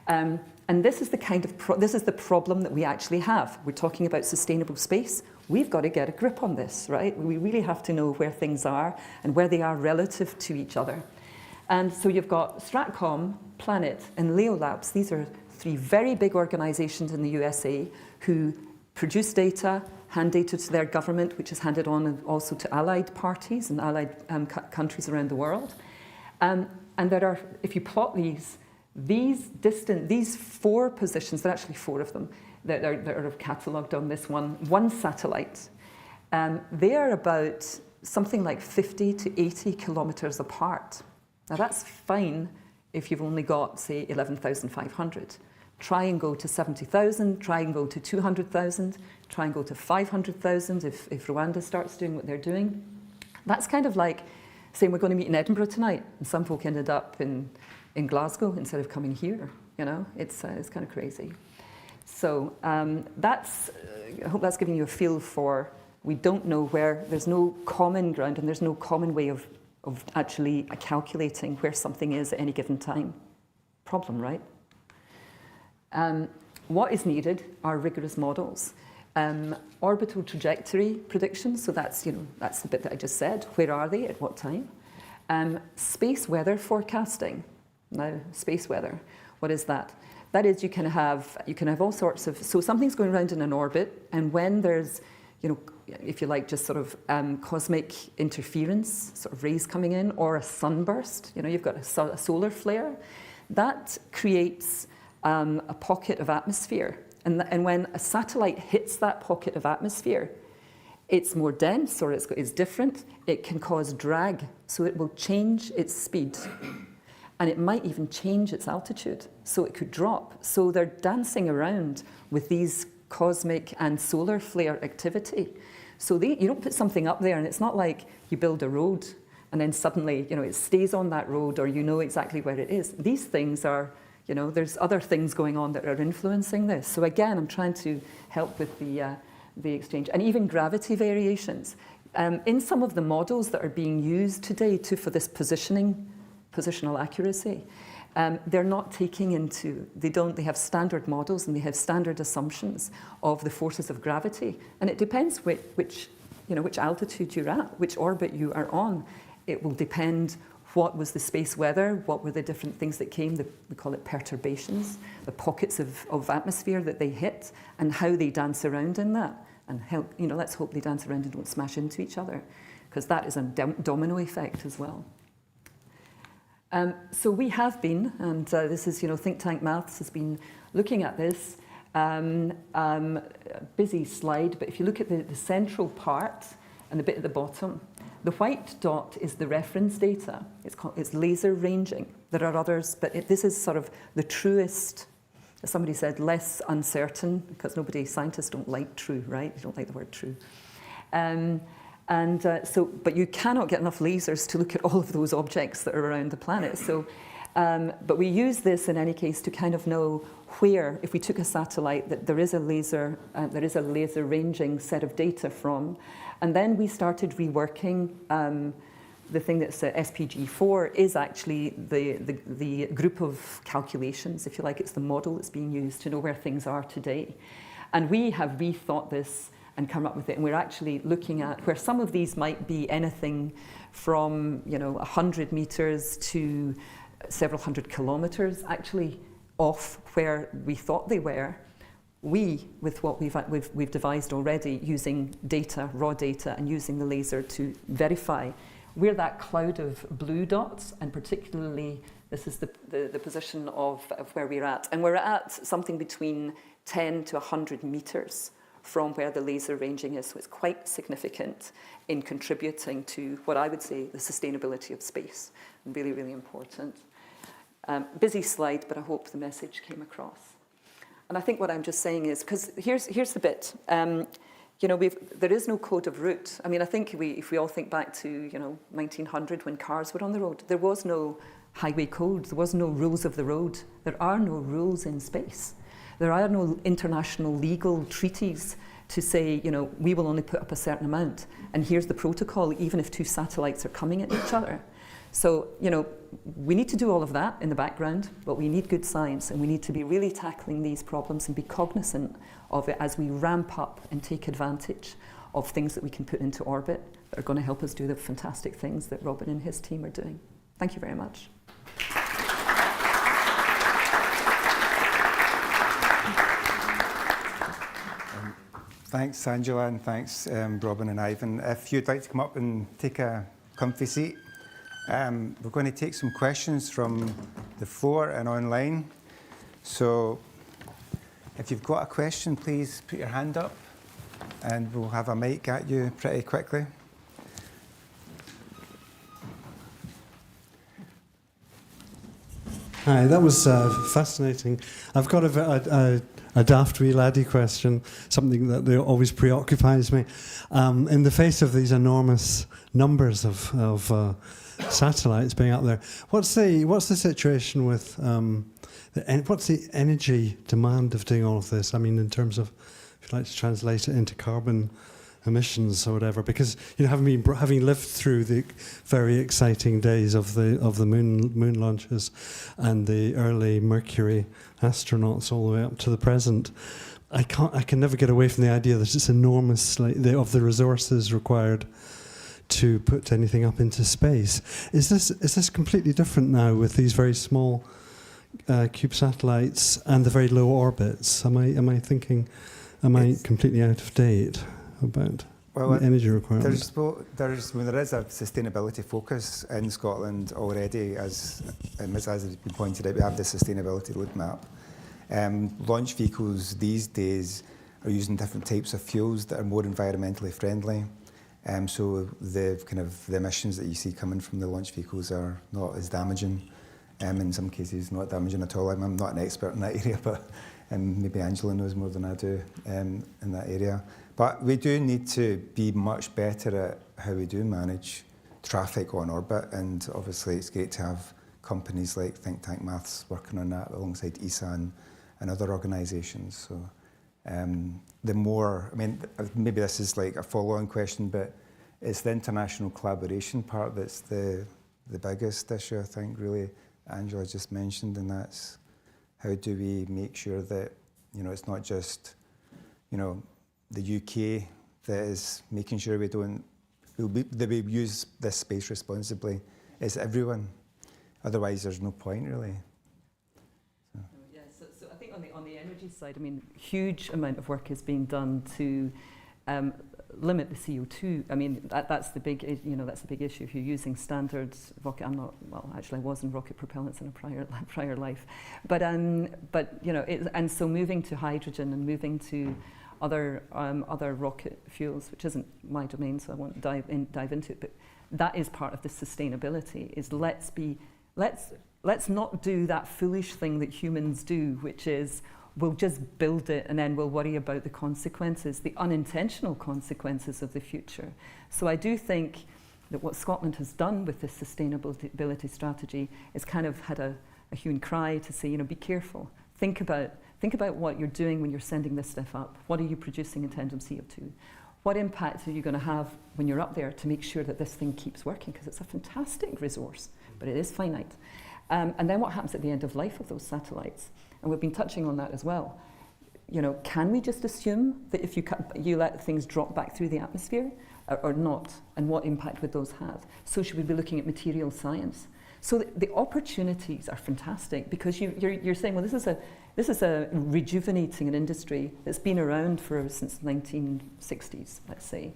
And this is the kind of this is the problem that we actually have. We're talking about sustainable space. We've got to get a grip on this, right? We really have to know where things are and where they are relative to each other. And so you've got Stratcom, Planet, and Leo Labs. These are 3 very big organizations in the USA who produce data, hand data to their government, which is handed on also to allied parties and allied countries around the world. And there are, if you plot these 4 positions, there are actually 4 of them that are catalogued on this one satellite. They are about something like 50 to 80 kilometers apart. Now that's fine if you've only got, say, 11,500. Try and go to 70,000, try and go to 200,000, try and go to 500,000 if Rwanda starts doing what they're doing. That's kind of like saying we're going to meet in Edinburgh tonight, and some folk ended up in Glasgow instead of coming here. It's kind of crazy. So I hope that's giving you a feel for, we don't know where, there's no common ground, and there's no common way of actually calculating where something is at any given time. Problem, right? What is needed are rigorous models. Orbital trajectory predictions, so that's the bit that I just said. Where are they at what time? Space weather forecasting. Now, space weather, what is that? That is, you can have all sorts of, so something's going around in an orbit, and when there's, if you like, just sort of cosmic interference, sort of rays coming in, or a sunburst. You've got a solar flare. That creates a pocket of atmosphere. And when a satellite hits that pocket of atmosphere, it's more dense or it's different. It can cause drag, so it will change its speed. And it might even change its altitude, so it could drop. So they're dancing around with these cosmic and solar flare activity. So you don't put something up there, and it's not like you build a road and then suddenly, it stays on that road, or you know exactly where it is. These things are, there's other things going on that are influencing this. So again, I'm trying to help with the exchange, and even gravity variations. In some of the models that are being used today for this positional accuracy, they're not taking into, they have standard models and they have standard assumptions of the forces of gravity. And it depends which altitude you're at, which orbit you are on. It will depend what was the space weather, what were the different things that came, we call it perturbations, the pockets of atmosphere that they hit, and how they dance around in that. And let's hope they dance around and don't smash into each other, because that is a domino effect as well. So we have been, and this is, Think Tank Maths has been looking at this. Busy slide, but if you look at the central part and the bit at the bottom, the white dot is the reference data. It's laser ranging. There are others, but this is sort of the truest, as somebody said, less uncertain, because scientists don't like true, right? They don't like the word true. But you cannot get enough lasers to look at all of those objects that are around the planet. So, but we use this in any case to kind of know where, if we took a satellite, that there is a laser ranging set of data from. And then we started reworking the thing that's SPG4 is actually the group of calculations, if you like. It's the model that's being used to know where things are today. And we have rethought this and come up with it. And we're actually looking at where some of these might be anything from 100 meters to several hundred kilometers, actually off where we thought they were. With what we've devised already, using data, raw data, and using the laser to verify, we're that cloud of blue dots, and particularly this is the position of where we're at. And we're at something between 10 to 100 meters from where the laser ranging is, so it's quite significant in contributing to what I would say the sustainability of space. Really, really important. Busy slide, but I hope the message came across. And I think what I'm just saying is, because here's the bit, there is no code of route. I mean, I think if we all think back to 1900 when cars were on the road, there was no highway code, there was no rules of the road. There are no rules in space. There are no international legal treaties to say, we will only put up a certain amount, and here's the protocol, even if two satellites are coming at each other. So, we need to do all of that in the background, but we need good science, and we need to be really tackling these problems and be cognizant of it as we ramp up and take advantage of things that we can put into orbit that are going to help us do the fantastic things that Robin and his team are doing. Thank you very much. Thanks, Angela, and thanks, Robin and Ivan. If you'd like to come up and take a comfy seat, we're going to take some questions from the floor and online. So if you've got a question, please put your hand up and we'll have a mic at you pretty quickly. Hi, that was fascinating. I've got a daft wee laddie question, something that always preoccupies me. In the face of these enormous numbers of satellites being out there, what's the situation with what's the energy demand of doing all of this? I mean, in terms of, if you like to translate it into carbon emissions or whatever, because having lived through the very exciting days of the moon launches and the early Mercury astronauts all the way up to the present, I can never get away from the idea that it's enormous, of the resources required to put anything up into space. Is this completely different now with these very small cube satellites and the very low orbits? Am I completely out of date about? energy requirement? There is a sustainability focus in Scotland already, as has been pointed out. We have the sustainability roadmap. Launch vehicles these days are using different types of fuels that are more environmentally friendly. So the emissions that you see coming from the launch vehicles are not as damaging. In some cases, not damaging at all. I'm not an expert in that area, but maybe Angela knows more than I do in that area. But we do need to be much better at how we do manage traffic on orbit, and obviously it's great to have companies like Think Tank Maths working on that alongside ESA and other organisations. So the more, maybe this is like a follow-on question, but it's the international collaboration part that's the biggest issue, I think, really, Angela just mentioned, and that's how do we make sure that, it's not just, the UK that is making sure that we use this space responsibly. It's everyone. Otherwise, there's no point, really. Yeah, so I think on the energy side, huge amount of work is being done to limit the CO2. That's the big, that's the big issue. If you're using standard rocket, I was in rocket propellants in a prior life, but and so moving to hydrogen and moving to other rocket fuels, which isn't my domain, so I won't dive into it. But that is part of the sustainability. Is let's not do that foolish thing that humans do, which is we'll just build it and then we'll worry about the consequences, the unintentional consequences of the future. So I do think that what Scotland has done with this sustainability strategy is kind of had a hue and cry to say, be careful. Think about what you're doing when you're sending this stuff up. What are you producing in terms of CO2? What impact are you going to have when you're up there to make sure that this thing keeps working? Because it's a fantastic resource, but it is finite. And then what happens at the end of life of those satellites? And we've been touching on that as well. Can we just assume that if you let things drop back through the atmosphere or not? And what impact would those have? So should we be looking at material science? So the opportunities are fantastic, because you're saying, well, this is a rejuvenating an industry that's been around since the 1960s, let's say,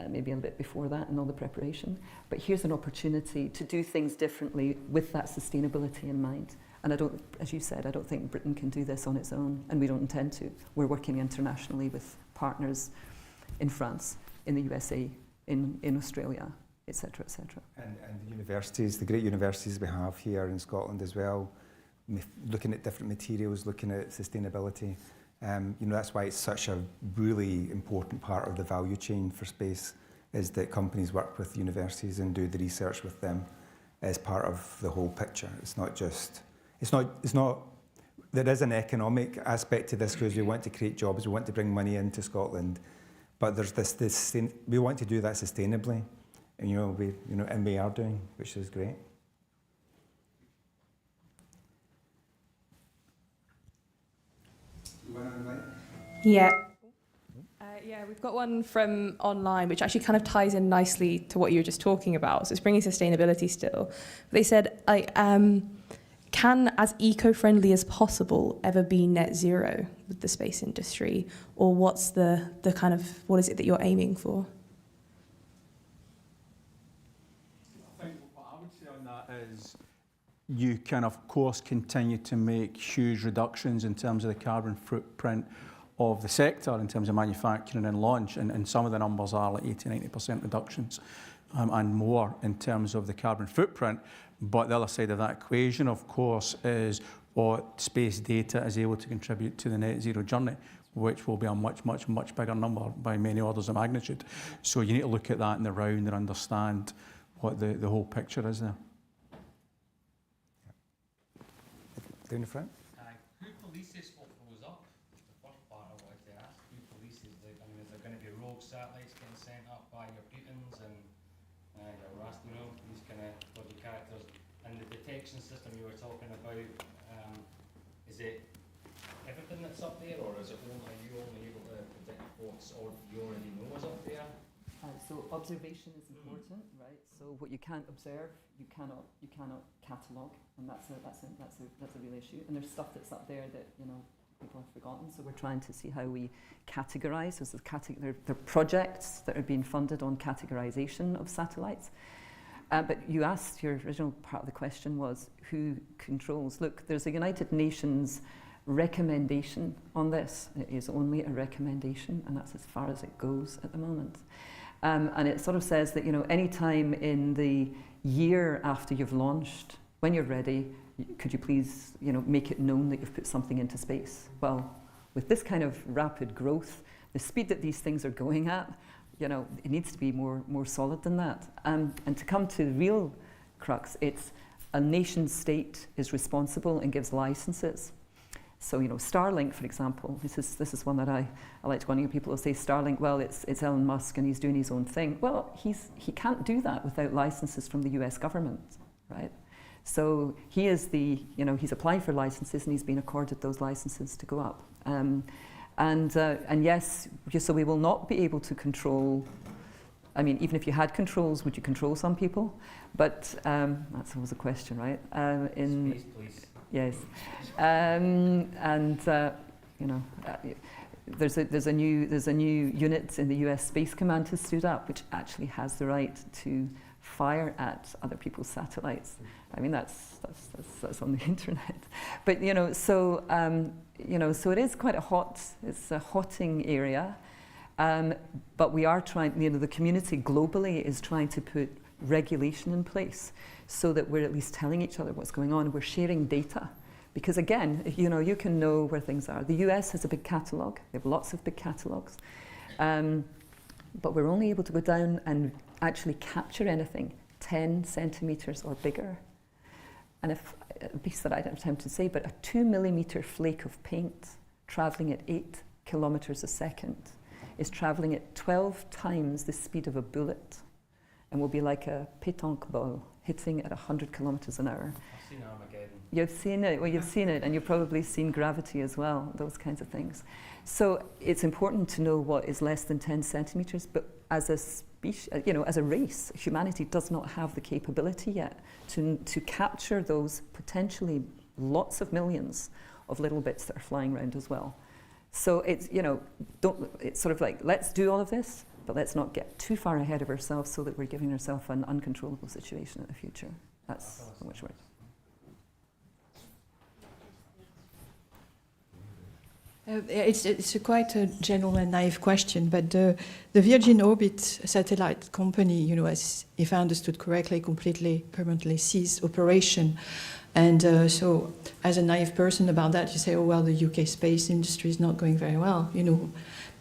maybe a bit before that and all the preparation. But here's an opportunity to do things differently with that sustainability in mind. And as you said, I don't think Britain can do this on its own, and we don't intend to. We're working internationally with partners in France, in the USA, in Australia, et cetera, et cetera. And the universities, the great universities we have here in Scotland as well, looking at different materials, looking at sustainability. That's why it's such a really important part of the value chain for space, is that companies work with universities and do the research with them as part of the whole picture. There is an economic aspect to this, because we want to create jobs, we want to bring money into Scotland, but there's this we want to do that sustainably, and we are doing, which is great. Yeah. We've got one from online, which actually kind of ties in nicely to what you were just talking about. So it's bringing sustainability still. They said, can as eco-friendly as possible ever be net zero with the space industry? Or what's the kind of, what is it that you're aiming for? I think what I would say on that is you can, of course, continue to make huge reductions in terms of the carbon footprint of the sector in terms of manufacturing and launch, and some of the numbers are like 80-90% reductions and more in terms of the carbon footprint. But the other side of that equation, of course, is what space data is able to contribute to the net zero journey, which will be a much, much, much bigger number by many orders of magnitude. So you need to look at that in the round and understand what the whole picture is there. Down the front. Who polices what goes up? That's the first part I wanted to ask. Who polices is there going to be rogue satellites getting sent up by your Putins and your Rastinov, these kind of bloody characters? And the detection system you were talking about, is it everything that's up there, or is it are you only able to predict what's or you already know is up there? So observation is important, right? So what you can't observe, you cannot catalogue, and that's a real issue. And there's stuff that's up there that people have forgotten. So we're trying to see how we categorize. There are projects that are being funded on categorization of satellites. But you asked, your original part of the question was who controls. Look, there's a United Nations recommendation on this. It is only a recommendation, and that's as far as it goes at the moment. And it sort of says that, any time in the year after you've launched, when you're ready, could you please, make it known that you've put something into space? Well, with this kind of rapid growth, the speed that these things are going at, it needs to be more solid than that. And to come to the real crux, it's a nation state is responsible and gives licenses. So, Starlink, for example, this is one that I like to go on. People will say Starlink, well, it's Elon Musk and he's doing his own thing. Well, he can't do that without licenses from the US government, right? So he is he's applied for licenses and he's been accorded those licenses to go up. And yes, so we will not be able to control. I mean, even if you had controls, would you control some people? But that's always a question, right? Space, please. Yes, there's a new unit in the U.S. Space Command has stood up, which actually has the right to fire at other people's satellites. I mean, that's on the internet. But so it is quite it's a hotting area. But we are trying. The community globally is trying to put regulation in place so that we're at least telling each other what's going on. We're sharing data. Because again, you can know where things are. The US has a big catalogue. They have lots of big catalogues. But we're only able to go down and actually capture anything 10 centimetres or bigger. And if, a piece that I don't have time to say, but a 2 millimetre flake of paint travelling at 8 kilometres a second is travelling at 12 times the speed of a bullet and will be like a pétanque ball hitting at 100 kilometres an hour. I've seen Armageddon. You've seen it, well, you've seen it, and you've probably seen Gravity as well, those kinds of things. So it's important to know what is less than 10 centimetres, but as a species, as a race, humanity does not have the capability yet to capture those potentially lots of millions of little bits that are flying around as well. So it's, it's sort of like, let's do all of this, but let's not get too far ahead of ourselves so that we're giving ourselves an uncontrollable situation in the future. That's how much work. It's quite a general and naive question, but the Virgin Orbit satellite company, as if I understood correctly, completely permanently ceased operation. And so as a naive person about that, you say, oh, well, the UK space industry is not going very well,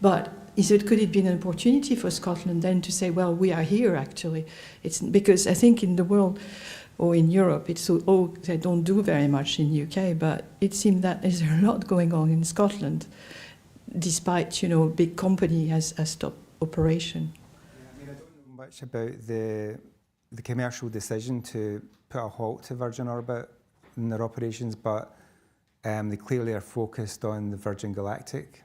But could it be an opportunity for Scotland then to say, well, we are here actually? It's because I think in the world, or in Europe, it's they don't do very much in UK, but it seems that there's a lot going on in Scotland, despite, big company has stopped operation. I don't know much about the commercial decision to put a halt to Virgin Orbit in their operations, but they clearly are focused on the Virgin Galactic.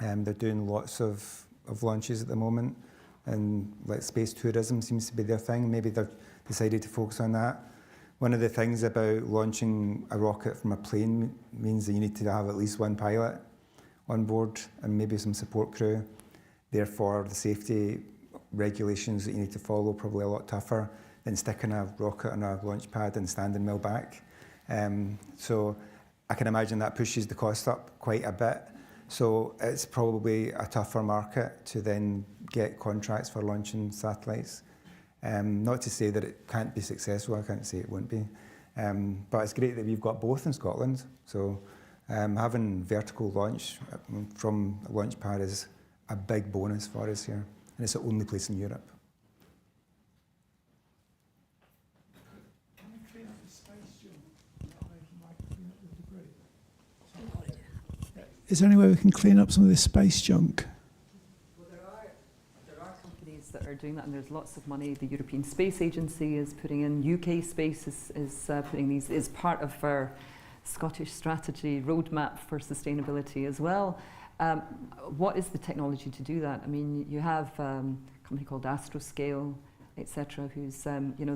They're doing lots of launches at the moment, and like space tourism seems to be their thing. Maybe they've decided to focus on that. One of the things about launching a rocket from a plane means that you need to have at least one pilot on board and maybe some support crew. Therefore, the safety regulations that you need to follow are probably a lot tougher than sticking a rocket on a launch pad and standing well back. So I can imagine that pushes the cost up quite a bit. So it's probably a tougher market to then get contracts for launching satellites. Not to say that it can't be successful, I can't say it won't be. But it's great that we've got both in Scotland. So having vertical launch from a launch pad is a big bonus for us here. And it's the only place in Europe. Is there any way we can clean up some of this space junk? Well, there are companies that are doing that, and there's lots of money. The European Space Agency is putting in. UK Space is putting these, is part of our Scottish strategy roadmap for sustainability as well. What is the technology to do that? I mean, you have a company called Astroscale, etc., who's,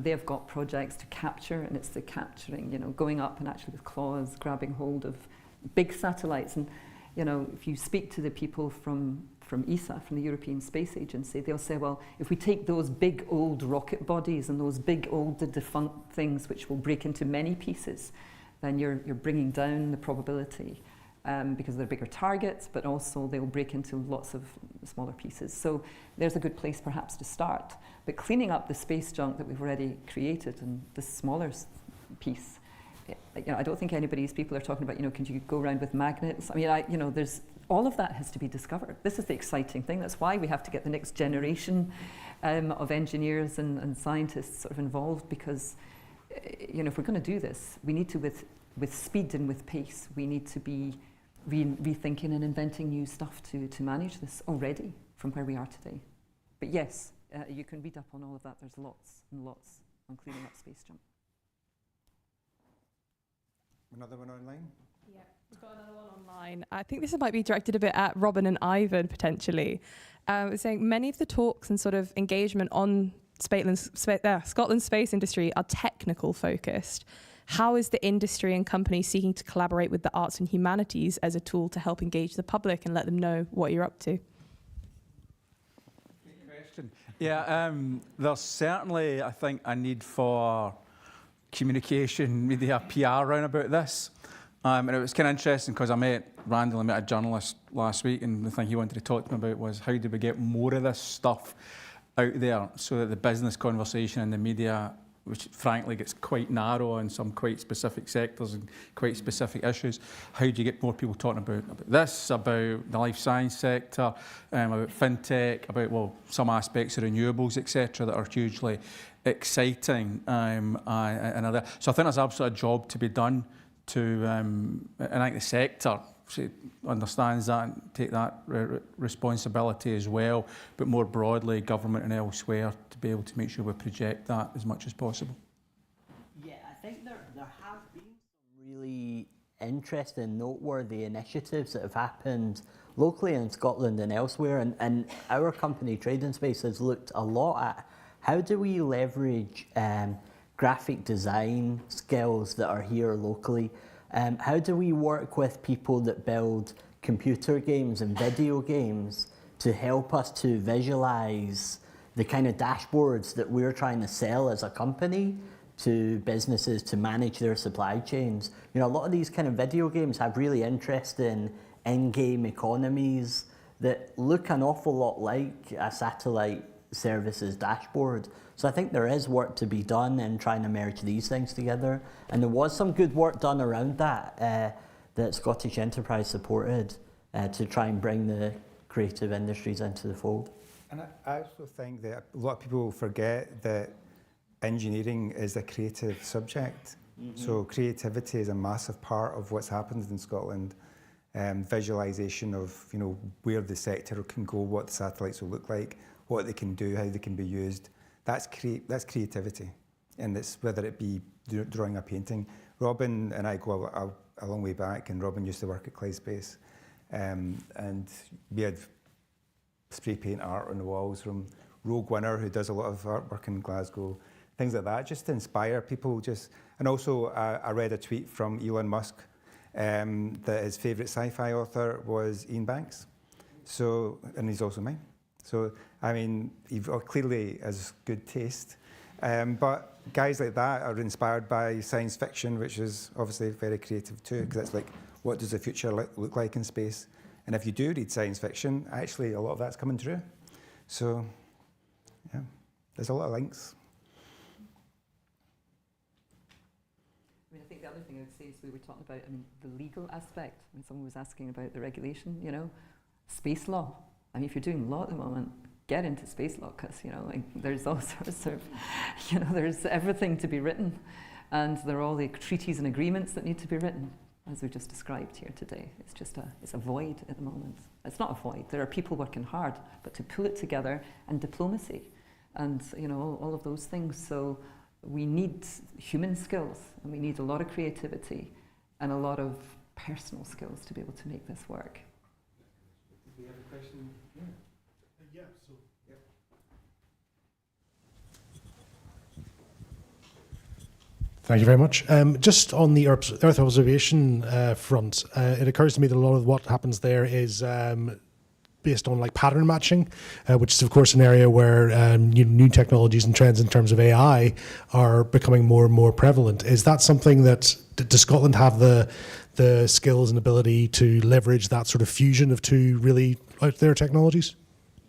they've got projects to capture, and it's the capturing, going up and actually with claws grabbing hold of big satellites. And if you speak to the people from ESA, from the European Space Agency, they'll say, well, if we take those big old rocket bodies and those big old defunct things which will break into many pieces, then you're bringing down the probability because they're bigger targets, but also they'll break into lots of smaller pieces. So there's a good place perhaps to start. But cleaning up the space junk that we've already created and the smaller piece, I don't think people are talking about, can you go around with magnets? I mean, there's all of that has to be discovered. This is the exciting thing. That's why we have to get the next generation of engineers and scientists sort of involved, because if we're going to do this, we need to, with speed and with pace, we need to be rethinking and inventing new stuff to manage this already from where we are today. But yes, you can read up on all of that. There's lots and lots on cleaning up space junk. Another one online? Yeah, we've got another one online. I think this might be directed a bit at Robin and Ivan, potentially. It's saying many of the talks and sort of engagement on Scotland's space industry are technical focused. How is the industry and companies seeking to collaborate with the arts and humanities as a tool to help engage the public and let them know what you're up to? Good question. Yeah, there's certainly, I think, a need for communication, media, PR around about this. And it was kind of interesting because I randomly met a journalist last week, and the thing he wanted to talk to me about was how do we get more of this stuff out there so that the business conversation and the media, which frankly gets quite narrow in some quite specific sectors and quite specific issues, how do you get more people talking about this, about the life science sector, about fintech, about, some aspects of renewables, etc., that are hugely exciting. And other. So I think there's absolutely a job to be done to, and I think the sector understands that and take that responsibility as well, but more broadly, government and elsewhere, to be able to make sure we project that as much as possible. Yeah, I think there have been some really interesting, noteworthy initiatives that have happened locally in Scotland and elsewhere, and our company, Trade in Space, has looked a lot at how do we leverage graphic design skills that are here locally. How do we work with people that build computer games and video games to help us to visualize the kind of dashboards that we're trying to sell as a company to businesses to manage their supply chains? A lot of these kind of video games have really interesting in-game economies that look an awful lot like a satellite services dashboard. So I think there is work to be done in trying to merge these things together. And there was some good work done around that that Scottish Enterprise supported to try and bring the creative industries into the fold. And I also think that a lot of people forget that engineering is a creative subject. Mm-hmm. So creativity is a massive part of what's happened in Scotland. Visualization of where the sector can go, what the satellites will look like, what they can do, how they can be used. That's creativity, and it's whether it be drawing a painting. Robin and I go a long way back, and Robin used to work at ClaySpace, and we had spray paint art on the walls from Rogue Winner, who does a lot of artwork in Glasgow, things like that, just to inspire people. And also I read a tweet from Elon Musk that his favourite sci-fi author was Ian Banks, and he's also mine. So, I mean, he clearly has good taste. But guys like that are inspired by science fiction, which is obviously very creative too, because it's like, what does the future look like in space? And if you do read science fiction, actually a lot of that's coming true. So, yeah, there's a lot of links. I mean, I think the other thing I would say is we were talking about, the legal aspect. When someone was asking about the regulation, space law. If you're doing law at the moment, get into space law, because there's all sorts of, there's everything to be written, and there are all the treaties and agreements that need to be written, as we just described here today. It's a void at the moment. It's not a void. There are people working hard, but to pull it together, and diplomacy, and all of those things. So we need human skills, and we need a lot of creativity, and a lot of personal skills to be able to make this work. Do we have a question? Thank you very much. Just on the Earth observation front, it occurs to me that a lot of what happens there is based on like pattern matching, which is of course an area where new technologies and trends in terms of AI are becoming more and more prevalent. Is that something that, does Scotland have the skills and ability to leverage that sort of fusion of two really out there technologies?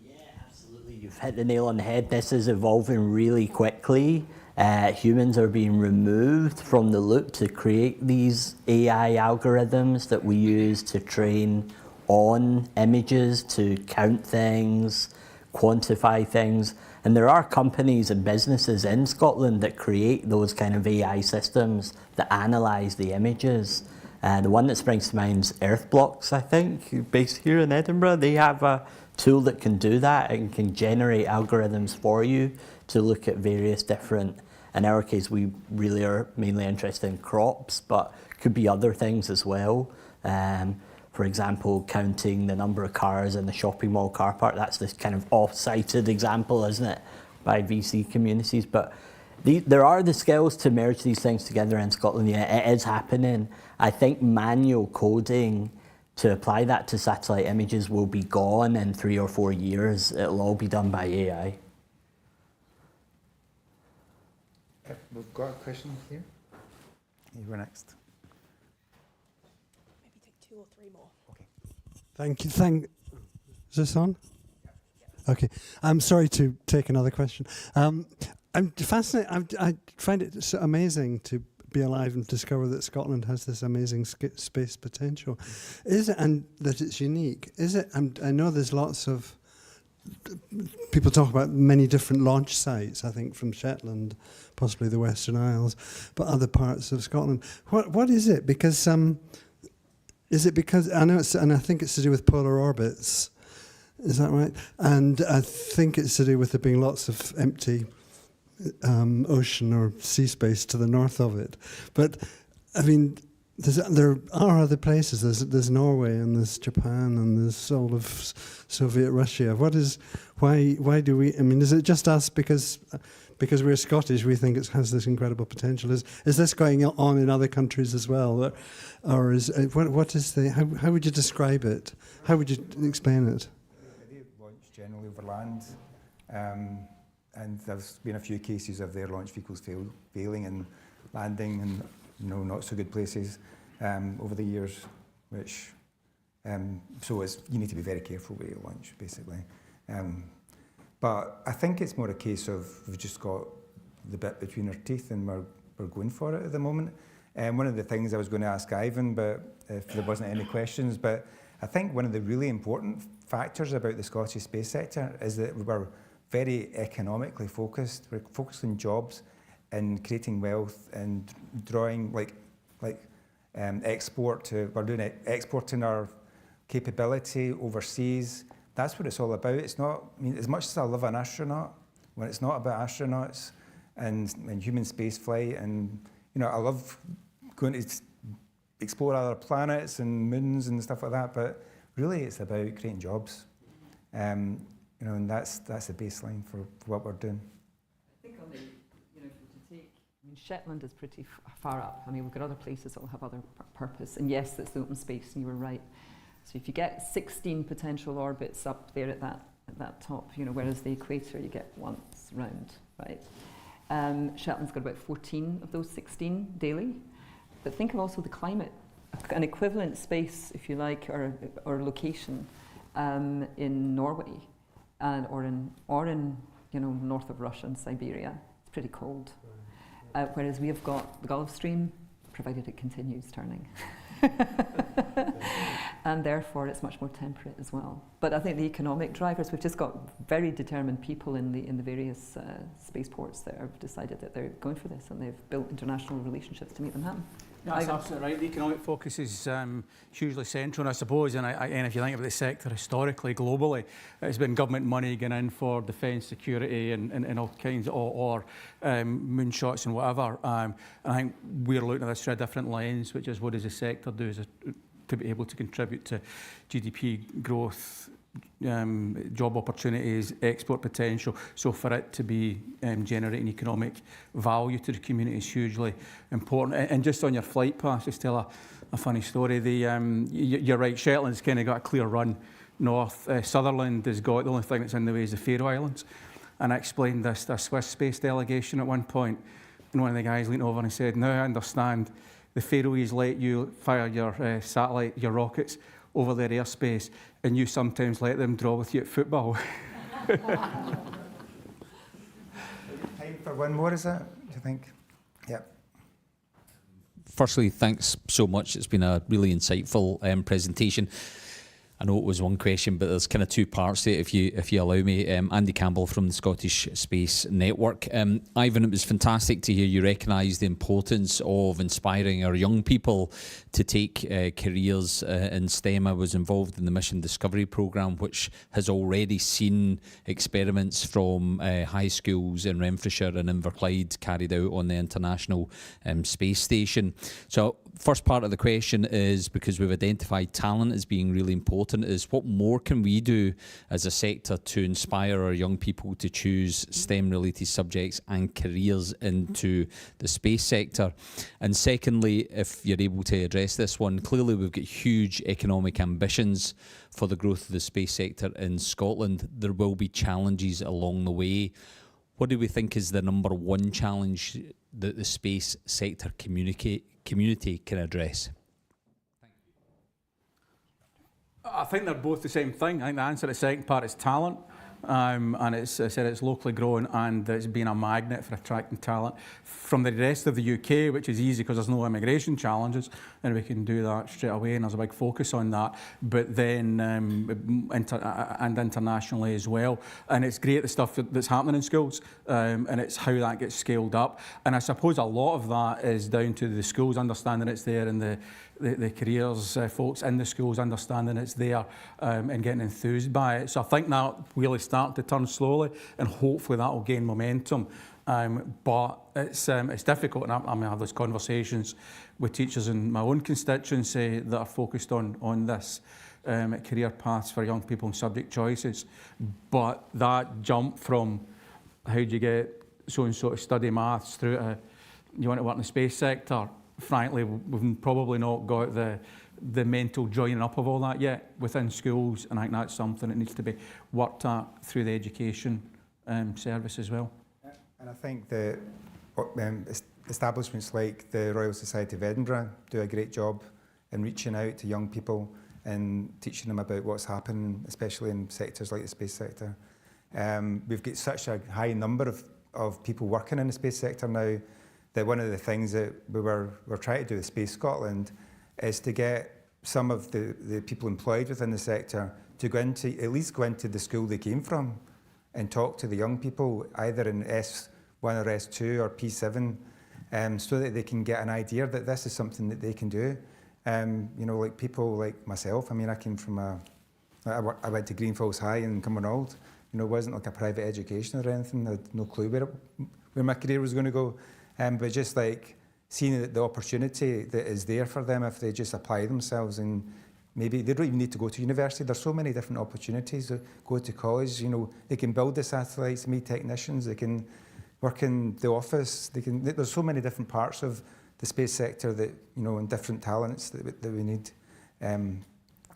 Yeah, absolutely. You've hit the nail on the head. This is evolving really quickly. Humans are being removed from the loop to create these AI algorithms that we use to train on images, to count things, quantify things. And there are companies and businesses in Scotland that create those kind of AI systems that analyse the images. The one that springs to mind is Earthblocks, I think, based here in Edinburgh. They have a tool that can do that and can generate algorithms for you to look at various different, in our case, we really are mainly interested in crops, but could be other things as well. For example, counting the number of cars in the shopping mall car park. That's this kind of off-cited example, isn't it, by VC communities. But there are the skills to merge these things together in Scotland. Yeah, it is happening. I think manual coding to apply that to satellite images will be gone in 3 or 4 years. It'll all be done by AI. We've got a question here. You were next. Maybe take 2 or 3 more. Okay. Thank you. Is this on? Okay. I'm sorry to take another question. I'm fascinated. I find it so amazing to be alive and discover that Scotland has this amazing space potential. Is it, and that it's unique? Is it? I know there's lots of people talk about many different launch sites. I think from Shetland, possibly the Western Isles, but other parts of Scotland. What is it? Because is it because I know it's, and I think it's to do with polar orbits. Is that right? And I think it's to do with there being lots of empty ocean or sea space to the north of it. But I mean, there are other places. There's Norway and there's Japan and there's all of Soviet Russia. Why do we? I mean, is it just us because we're Scottish? We think it has this incredible potential. Is this going on in other countries as well, or is what is the? How would you describe it? How would you explain it? They launch generally over land. And there's been a few cases of their launch vehicles failing and landing in not so good places over the years, which so you need to be very careful with your launch, basically. But I think it's more a case of we've just got the bit between our teeth and we're going for it at the moment. One of the things I was going to ask Ivan, but if there wasn't any questions, but I think one of the really important factors about the Scottish space sector is that we're very economically focused. We're focused on jobs and creating wealth and drawing export to. We're doing exporting our capability overseas. That's what it's all about. It's not. I mean, as much as I love an astronaut, when it's not about astronauts and human space flight, and I love going to explore other planets and moons and stuff like that. But really, it's about creating jobs. And that's the baseline for what we're doing. I think on the, Shetland is pretty far up. I mean, we've got other places that will have other purpose. And yes, it's the open space, and you were right. So if you get 16 potential orbits up there at that top, whereas the equator you get once round, right? Shetland's got about 14 of those 16 daily. But think of also the climate, an equivalent space, if you like, or location in Norway. Or in north of Russia and Siberia. It's pretty cold. Whereas we have got the Gulf Stream, provided it continues turning. And therefore it's much more temperate as well. But I think the economic drivers, we've just got very determined people in the various spaceports that have decided that they're going for this, and they've built international relationships to make them happen. That's absolutely right. The economic focus is hugely central, and I suppose, and if you think about the sector historically, globally, it's been government money going in for defence, security, and all kinds of, or moonshots and whatever. And I think we're looking at this through a different lens, which is what does the sector do to be able to contribute to GDP growth job opportunities, export potential. So for it to be generating economic value to the community is hugely important. And just on your flight pass, just tell a funny story. You're right, Shetland's kind of got a clear run north. Sutherland has got, the only thing that's in the way is the Faroe Islands. And I explained this to a Swiss space delegation at one point, and one of the guys leaned over and he said, "Now I understand, the Faroese let you fire your satellite, your rockets, over their airspace, and you sometimes let them draw with you at football." Time for one more, is it, do you think? Yep. Firstly, thanks so much. It's been a really insightful presentation. I know it was one question, but there's kind of two parts to it, if you allow me. Andy Campbell from the Scottish Space Network. Ivan, it was fantastic to hear you recognise the importance of inspiring our young people to take careers in STEM. I was involved in the Mission Discovery Programme, which has already seen experiments from high schools in Renfrewshire and Inverclyde carried out on the International Space Station. So first part of the question is, because we've identified talent as being really important, is what more can we do as a sector to inspire our young people to choose STEM related subjects and careers into the space sector? And secondly, if you're able to address this one, clearly we've got huge economic ambitions for the growth of the space sector in Scotland. There will be challenges along the way. What do we think is the number one challenge that the space sector community can address? I think they're both the same thing. I think the answer to the second part is talent. And it's, I said, it's locally grown and it's been a magnet for attracting talent from the rest of the UK, which is easy because there's no immigration challenges, and we can do that straight away, and there's a big focus on that. But then and internationally as well. And it's great the stuff that's happening in schools, and it's how that gets scaled up. And I suppose a lot of that is down to the schools understanding it's there, and the careers folks in the schools understanding it's there, and getting enthused by it. So I think that really starting to turn slowly, and hopefully that will gain momentum. But it's difficult, and I have those conversations with teachers in my own constituency that are focused on this career paths for young people and subject choices. But that jump from how do you get so-and-so to study maths through to you want to work in the space sector, frankly, we've probably not got the mental joining up of all that yet within schools, and I think that's something that needs to be worked at through the education service as well. And I think that establishments like the Royal Society of Edinburgh do a great job in reaching out to young people and teaching them about what's happening, especially in sectors like the space sector. We've got such a high number of people working in the space sector now that one of the things that we're trying to do with Space Scotland is to get some of the people employed within the sector to at least go into the school they came from and talk to the young people, either in S1 or S2 or P7, so that they can get an idea that this is something that they can do. You know, like people like myself, I mean, I came from I went to Greenfalls High in Cumbernauld. You know, it wasn't like a private education or anything. I had no clue where my career was going to go. But just like seeing the opportunity that is there for them if they just apply themselves, and maybe they don't even need to go to university. There's so many different opportunities. Go to college, you know, they can build the satellites, meet technicians, they can work in the office. There's so many different parts of the space sector that, you know, and different talents that we need. And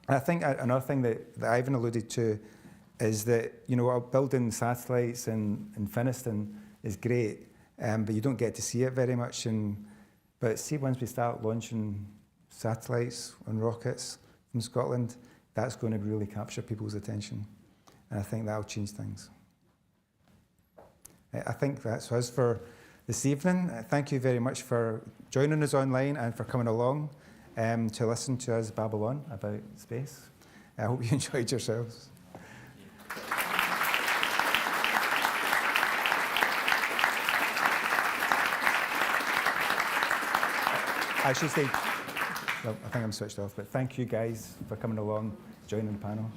I think another thing that Ivan alluded to is that, you know, building satellites in Finiston is great, but you don't get to see it very much. But see, once we start launching satellites and rockets from Scotland, that's going to really capture people's attention. And I think that'll change things. I think that's us for this evening. Thank you very much for joining us online and for coming along to listen to us babble on about space. I hope you enjoyed yourselves. I should say, well, I think I'm switched off, but thank you guys for coming along, joining the panel.